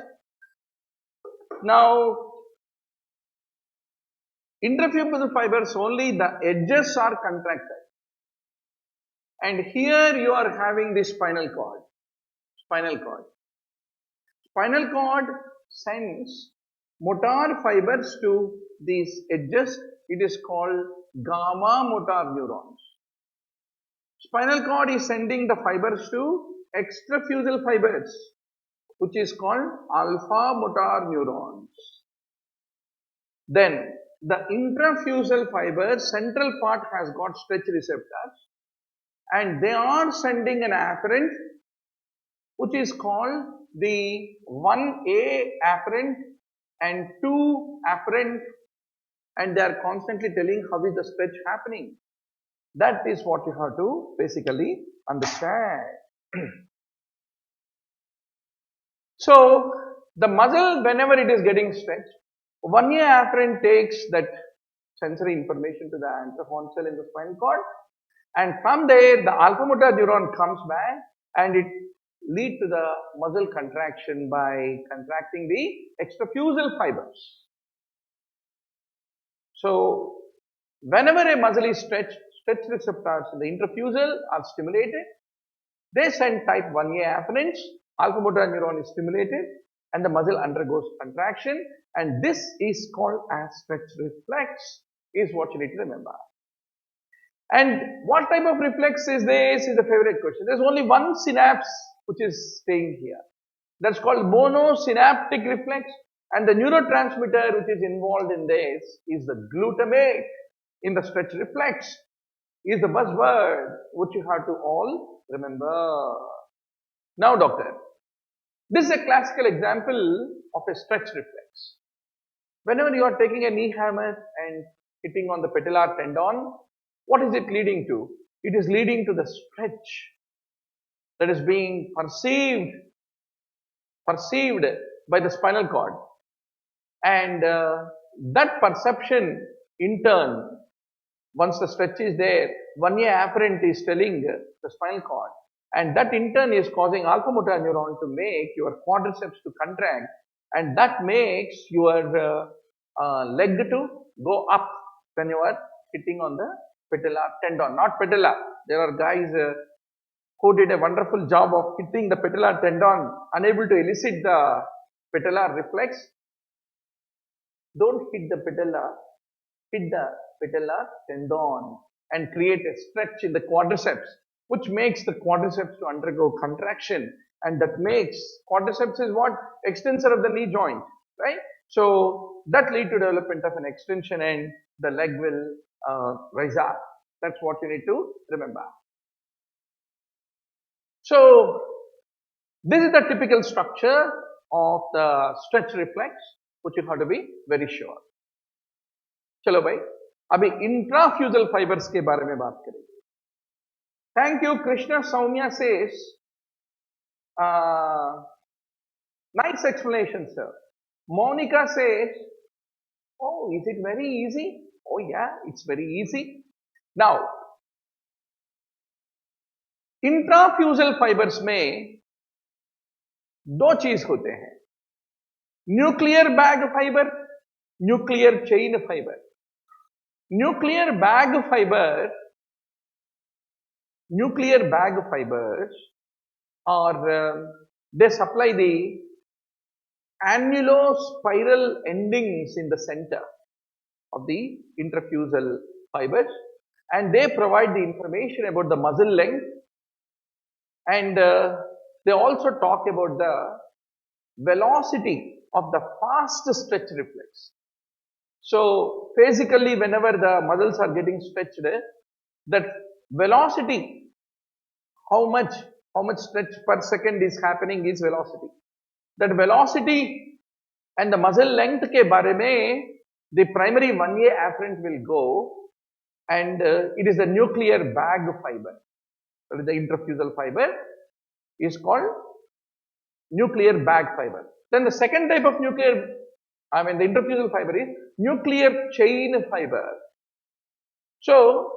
Now, intrafusal fibers only the edges are contractile. And here you are having the spinal cord. Spinal cord. Spinal cord sends motor fibers to these edges. It is called gamma motor neurons. Spinal cord is sending the fibers to extrafusal fibers, which is called alpha motor neurons. Then the intrafusal fiber central part has got stretch receptors and they are sending an afferent which is called the 1A afferent and 2 afferent, and they are constantly telling how is the stretch happening. That is what you have to basically understand. So the muscle, whenever it is getting stretched, 1A afferent takes that sensory information to the anterphon cell in the spinal cord, and from there the alpha motor neuron comes back and it lead to the muscle contraction by contracting the extrafusal fibers. So whenever a muscle is stretched, stretch receptors in the interfusal are stimulated. They send type 1A afferents, alpha motor neuron is stimulated and the muscle undergoes contraction, and this is called as stretch reflex, is what you need to remember. And what type of reflex is this is the favorite question. There's only one synapse which is staying here. That's called monosynaptic reflex, and the neurotransmitter which is involved in this is the glutamate in the stretch reflex, is the buzzword which you have to all remember. Now doctor, this is a classical example of a stretch reflex. Whenever you are taking a knee hammer and hitting on the patellar tendon, what is it leading to? It is leading to the stretch that is being perceived by the spinal cord, and that perception in turn, once the stretch is there, 1A afferent is telling the spinal cord, and that in turn is causing alpha motor neuron to make your quadriceps to contract, and that makes your leg to go up when you are hitting on the patellar tendon, not patella. There are guys who did a wonderful job of hitting the patellar tendon, unable to elicit the patellar reflex. Don't hit the patella, hit the patellar tendon and create a stretch in the quadriceps, which makes the quadriceps to undergo contraction, and that makes quadriceps is what? Extensor of the knee joint, right? So that lead to development of an extension and the leg will rise up. That's what you need to remember. So this is the typical structure of the stretch reflex, which you have to be very sure. चलो भाई, अभी intrafusal fibres के बारे में बात करेंगे. Thank you, Krishna Soumya says, nice explanation, sir. Monica says, oh, is it very easy? Oh yeah, it's very easy. Now, intrafusal fibres में दो चीज होते हैं, nuclear bag fibre, nuclear chain fibre. Nuclear bag fibers are they supply the annulospiral endings in the center of the interfusal fibers, and they provide the information about the muscle length, and they also talk about the velocity of the fast stretch reflex. So physically, whenever the muscles are getting stretched, that velocity, how much stretch per second is happening is velocity. That velocity and the muscle length ke bare mein, the primary 1A afferent will go, and it is the nuclear bag fiber. That is the interfusal fiber is called nuclear bag fiber. Then the second type of the interfusal fiber is nuclear chain fiber. So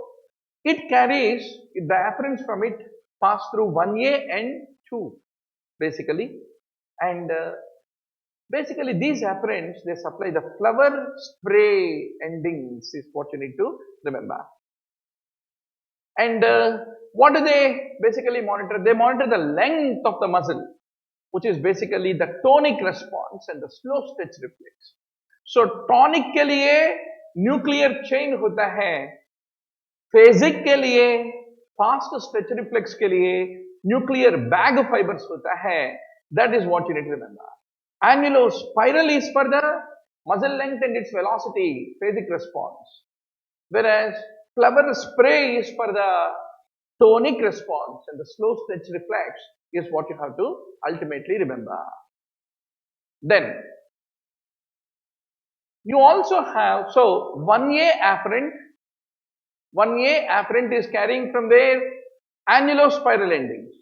it carries the afferents from it pass through 1A and 2 basically, and basically these afferents, they supply the flower spray endings, is what you need to remember. And what do they basically monitor? They monitor the length of the muscle, which is basically the tonic response and the slow stretch reflex. So tonic के लिए nuclear chain होता है, phasic के लिए fast stretch reflex के लिए nuclear bag fibers होता है. That is what you need to remember. Annulospiral is for the muscle length and its velocity, phasic response, whereas flower spray is for the tonic response and the slow stretch reflex is what you have to ultimately remember. Then you also have, so 1A afferent is carrying from their annulospiral endings.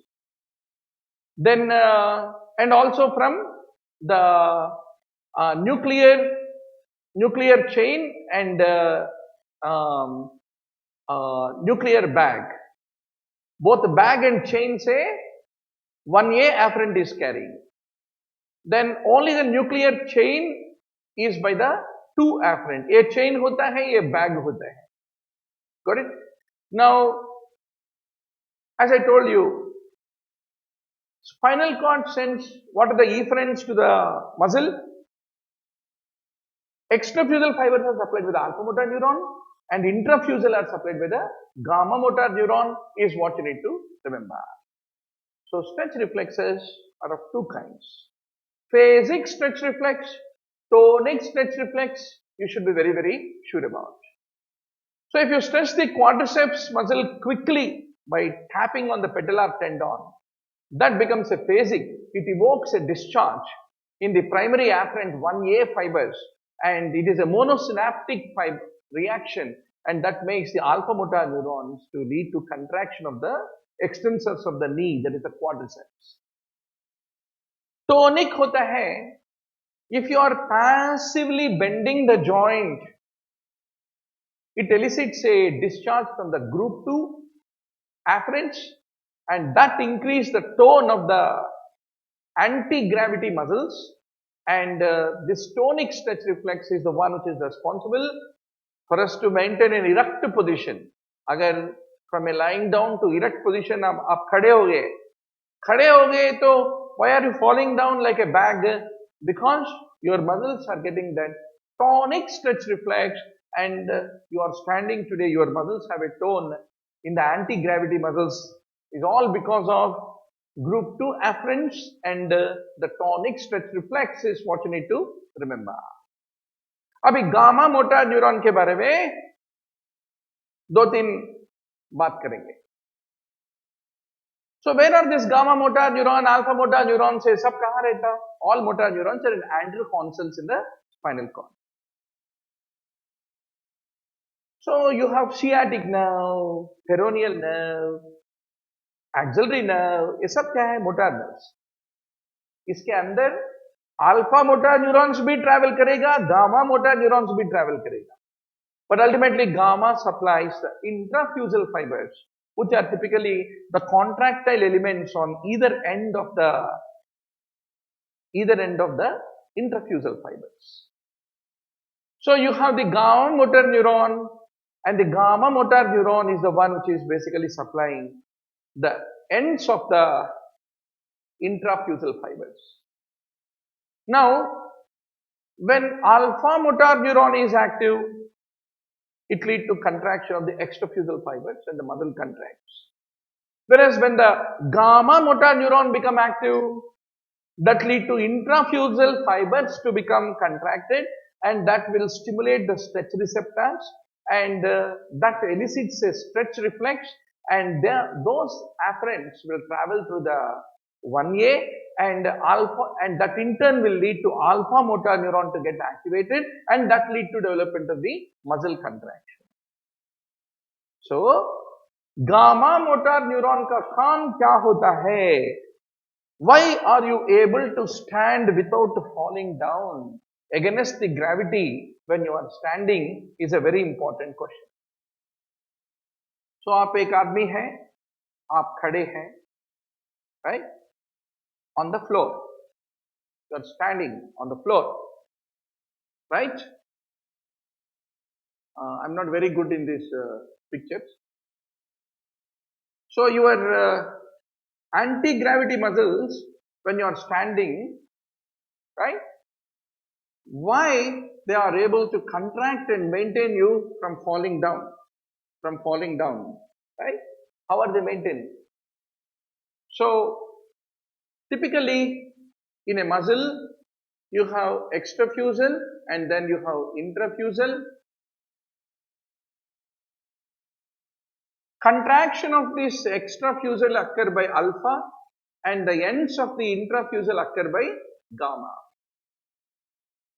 Then and also from the nuclear chain and nuclear bag. Both the bag and chain say 1A afferent is carrying. Then only the nuclear chain is by the 2 afferent. A chain hota hai, a bag hota hai. Got it? Now, as I told you, spinal cord sends what are the efferents to the muscle? Extrafusal fibers are supplied with the alpha motor neuron and intrafusal are supplied by the gamma motor neuron is what you need to remember. So stretch reflexes are of two kinds. Phasic stretch reflex, tonic stretch reflex, you should be very sure about. So if you stretch the quadriceps muscle quickly by tapping on the patellar tendon, that becomes a phasic. It evokes a discharge in the primary afferent 1A fibers and it is a monosynaptic fiber reaction and that makes the alpha motor neurons to lead to contraction of the extensors of the knee, that is the quadriceps. Tonic hota hai, if you are passively bending the joint, it elicits a discharge from the group 2 afferents and that increases the tone of the anti-gravity muscles and this tonic stretch reflex is the one which is responsible for us to maintain an erect position. Agar from a lying down to erect position आप खड़े हो गए तो why are you falling down like a bag? Because your muscles are getting that tonic stretch reflex and you are standing today, your muscles have a tone in the anti-gravity muscles is all because of group 2 afferents and the tonic stretch reflex is what you need to remember. अभी gamma motor neuron के बारे में दो तीन बात करेंगे. So where are this gamma motor neuron, alpha motor neurons है सब कहाँ रहता? All motor neurons are in anteroconsils in the spinal cord. So you have sciatic nerve, peroneal nerve, axillary nerve, ये सब क्या है? Motor nerves. इसके अंदर अल्फा मोटर न्यूरॉन्स भी ट्रैवल करेगा, गामा मोटर न्यूरॉन्स भी ट्रैवल करेगा. But ultimately gamma supplies the intrafusal fibers, which are typically the contractile elements on either end of the intrafusal fibers. So you have the gamma motor neuron and the gamma motor neuron is the one which is basically supplying the ends of the intrafusal fibers. Now, when alpha motor neuron is active, it leads to contraction of the extrafusal fibers and the muscle contracts. Whereas when the gamma motor neuron become active, that lead to intrafusal fibers to become contracted and that will stimulate the stretch receptors and that elicits a stretch reflex and those afferents will travel through the 1A and alpha and that in turn will lead to alpha motor neuron to get activated and that lead to development of the muscle contraction. So, gamma motor neuron का काम क्या होता है? Why are you able to stand without falling down against the gravity when you are standing is a very important question. So आप एक आदमी हैं, आप खड़े हैं, right? On the floor. You are standing on the floor, right? I'm not very good in these pictures. So your anti-gravity muscles when you are standing, right? Why they are able to contract and maintain you from falling down, right? How are they maintained? So typically in a muscle you have extrafusal and then you have intrafusal. Contraction of this extrafusal occur by alpha and the ends of the intrafusal occur by gamma.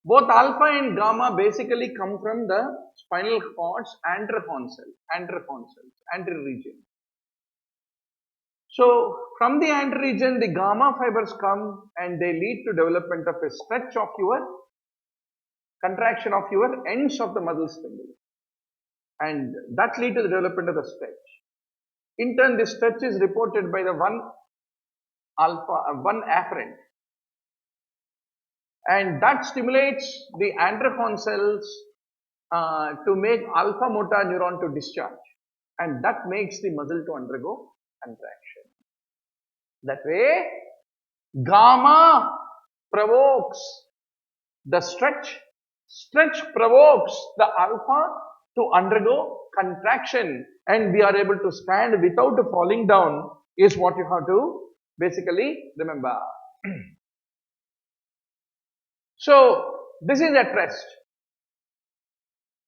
Both alpha and gamma basically come from the spinal cord's anterior region. So from the anterior region the gamma fibers come and they lead to development of a stretch of your contraction of your ends of the muscle spindle and that lead to the development of the stretch. In turn, this stretch is reported by the one afferent and that stimulates the anterocon cells to make alpha motor neuron to discharge. and that makes the muscle to undergo contraction. That way, gamma provokes the stretch, stretch provokes the alpha to undergo contraction, and we are able to stand without falling down is what you have to basically remember. So, this is at rest.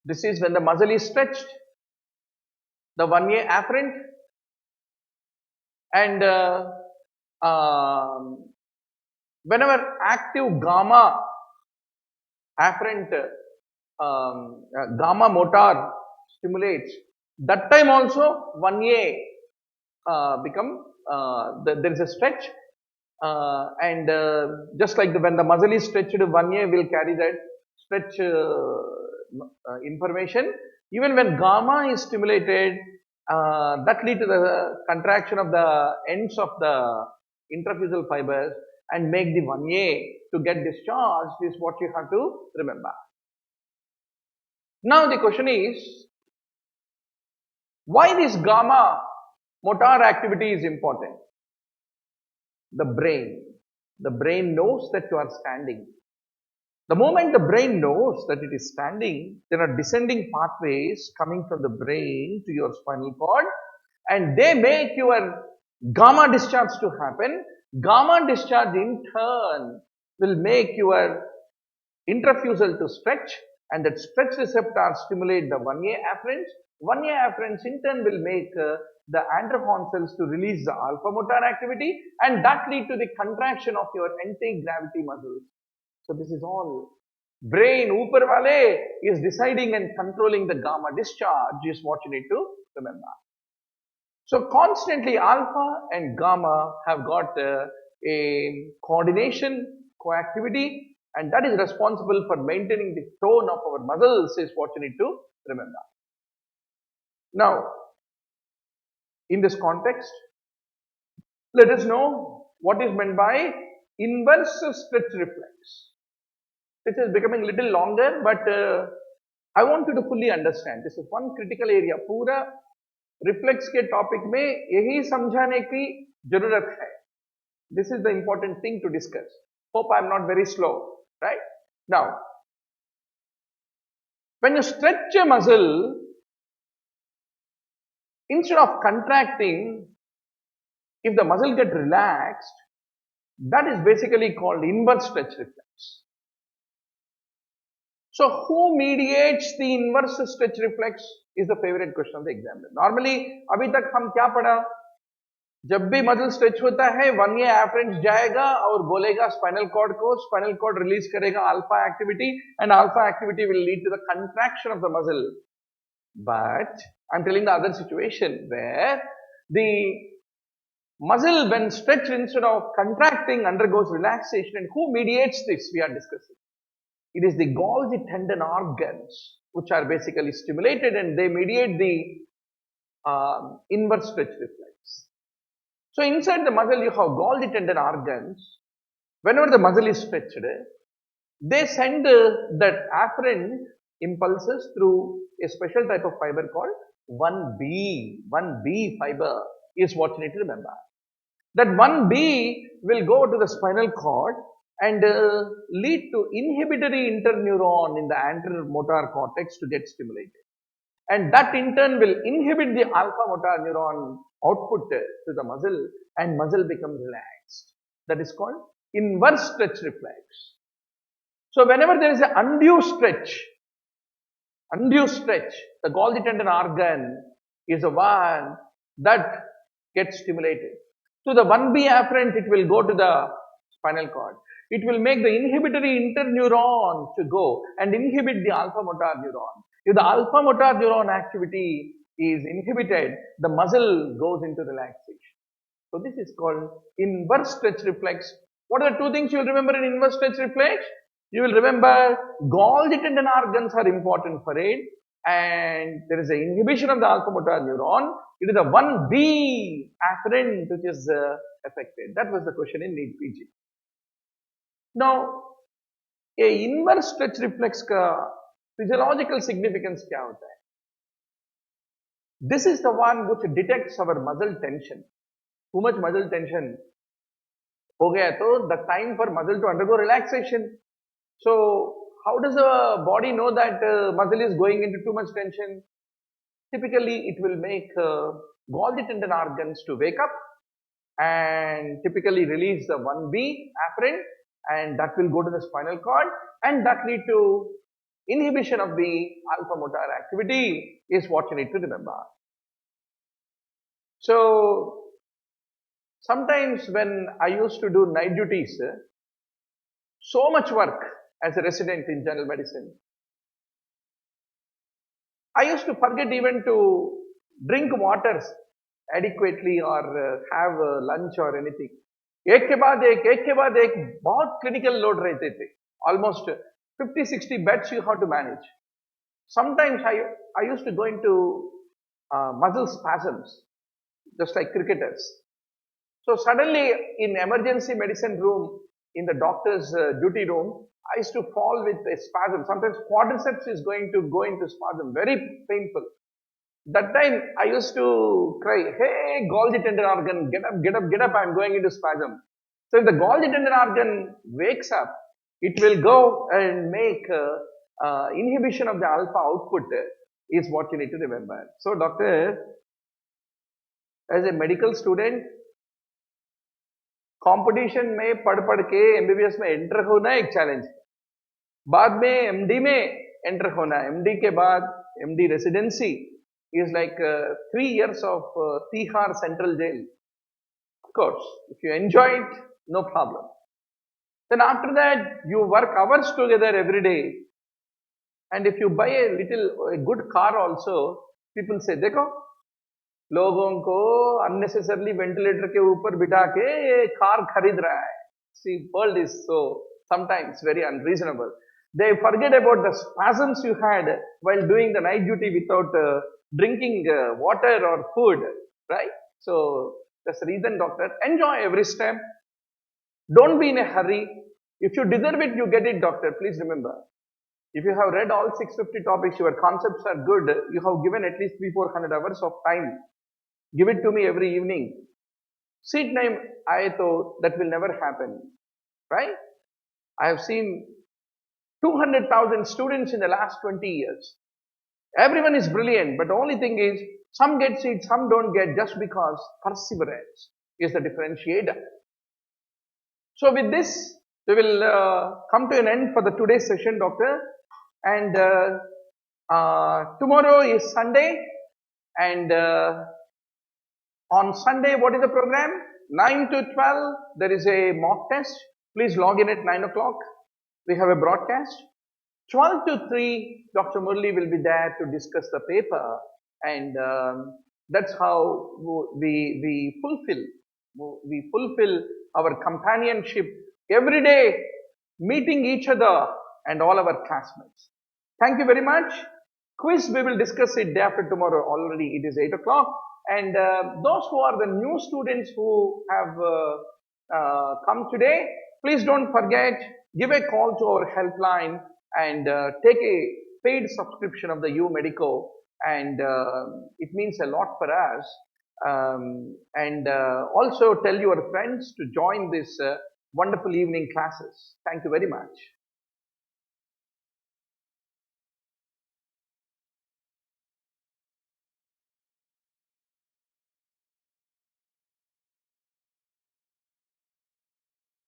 This is when the muscle is stretched, the 1A afferent, and whenever active gamma afferent gamma motor stimulates, that time also 1A there is a stretch, and just like when the muscle is stretched, 1A will carry that stretch information. Even when gamma is stimulated, that leads to the contraction of the ends of the intrafusal fibers and make the 1A to get discharged is what you have to remember. Now the question is, why this gamma motor activity is important? The brain knows that you are standing. The moment the brain knows that it is standing, there are descending pathways coming from the brain to your spinal cord, and they make your gamma discharge to happen. Gamma discharge in turn will make your intrafusal to stretch, and that stretch receptor stimulate the 1A afferents. 1A afferents in turn will make the Androphon cells to release the alpha motor activity, and that lead to the contraction of your anti-gravity muscles. So this is all brain upar wale is deciding and controlling the gamma discharge is what you need to remember. So constantly alpha and gamma have got a coordination, coactivity, and that is responsible for maintaining the tone of our muscles is what you need to remember. Now, in this context, let us know what is meant by inverse stretch reflex. This is becoming a little longer, but I want you to fully understand. This is one critical area. पूरा reflex के topic में यही समझाने की जरूरत है. This is the important thing to discuss. Hope I am not very slow, right? Now, when you stretch a muscle, instead of contracting, if the muscle gets relaxed, that is basically called inverse stretch reflex. So, who mediates the inverse stretch reflex is the favorite question of the examiner. Normally, अभी तक हम क्या पढ़ा? जब भी muscle stretch होता है 1A afferents जाएगा और बोलेगा स्पाइनल कॉर्ड को, स्पाइनल कॉर्ड रिलीज करेगा alpha activity, and alpha activity will lead to the contraction of the muscle. But I'm telling the other situation where the muscle, when stretched instead of contracting, undergoes relaxation, and who mediates this? We are discussing. It is the Golgi tendon organs which are basically stimulated, and they mediate the inverse stretch reflex. So inside the muscle you have Golgi tendon organs. Whenever the muscle is stretched, they send that afferent impulses through a special type of fiber called 1B. 1B fiber is what you need to remember. That 1B will go to the spinal cord and lead to inhibitory interneuron in the anterior motor cortex to get stimulated. And that in turn will inhibit the alpha motor neuron output to the muscle, and muscle becomes relaxed. That is called inverse stretch reflex. So whenever there is an undue stretch, the Golgi tendon organ is the one that gets stimulated. So the 1B afferent, it will go to the spinal cord. It will make the inhibitory interneuron to go and inhibit the alpha motor neuron. If the alpha motor neuron activity is inhibited, the muscle goes into relaxation. So this is called inverse stretch reflex. What are the two things you will remember in inverse stretch reflex? You will remember Golgi tendon organs are important for it, and there is an inhibition of the alpha motor neuron. It is the 1B afferent which is affected. That was the question in NEETPG. Now, a inverse stretch reflex का physiological significance क्या होता है? This is the one which detects our muscle tension. Too much muscle tension हो गया तो the time for muscle to undergo relaxation. So how does the body know that muscle is going into too much tension? Typically, it will make Golgi tendon organs to wake up and typically release the 1B afferent, and that will go to the spinal cord, and that lead to inhibition of the alpha motor activity is what you need to remember. So sometimes when I used to do night duties, so much work as a resident in general medicine, I used to forget even to drink waters adequately or have lunch or anything. एक के बाद एक बहुत critical load रहते थे. Almost 50-60 beds you have to manage. Sometimes I used to go into muscle spasms, just like cricketers. So suddenly in emergency medicine room, in the doctor's duty room, I used to fall with a spasm. Sometimes quadriceps is going to go into spasm, very painful. That time I used to cry, hey, Golgi tendon organ, get up, get up, get up, I'm going into spasm. So if the Golgi tendon organ wakes up, it will go and make inhibition of the alpha output is what you need to remember. So doctor, as a medical student, competition में पढ़ के MBBS में enter होना एक challenge है. बाद में MD में एंटर होना, एमडी के बाद MD residency is like 3 years of Tihar Central Jail. Of course, if you enjoy it, no problem. Then after that, you work hours together every day. And if you buy a good car also, people say, देखो, लोगों को unnecessarily ventilator के ऊपर बिठा के ये car खरीद रहा है. See, world is so sometimes very unreasonable. They forget about the spasms you had while doing the night duty without drinking water or food, right? So that's the reason, doctor. Enjoy every step. Don't be in a hurry. If you deserve it, you get it, doctor. Please remember. If you have read all 650 topics, your concepts are good. You have given at least 300-400 hours of time. Give it to me every evening. Seat name, I thought that will never happen, right? I have seen 200,000 students in the last 20 years. Everyone is brilliant, but the only thing is, some get seats, some don't get, just because perseverance is the differentiator. So with this, we will come to an end for the today's session, doctor. And tomorrow is Sunday, and on Sunday, what is the program? 9 to 12, there is a mock test. Please log in at 9 o'clock. We have a broadcast. 12 to 3, Dr. Murali will be there to discuss the paper, and that's how we fulfill our companionship every day, meeting each other and all our classmates. Thank you very much. Quiz, we will discuss it day after tomorrow. Already it is 8 o'clock. And those who are the new students who have come today, please don't forget, give a call to our helpline and take a paid subscription of the U Medico, and it means a lot for us. And also tell your friends to join this wonderful evening classes. Thank you very much.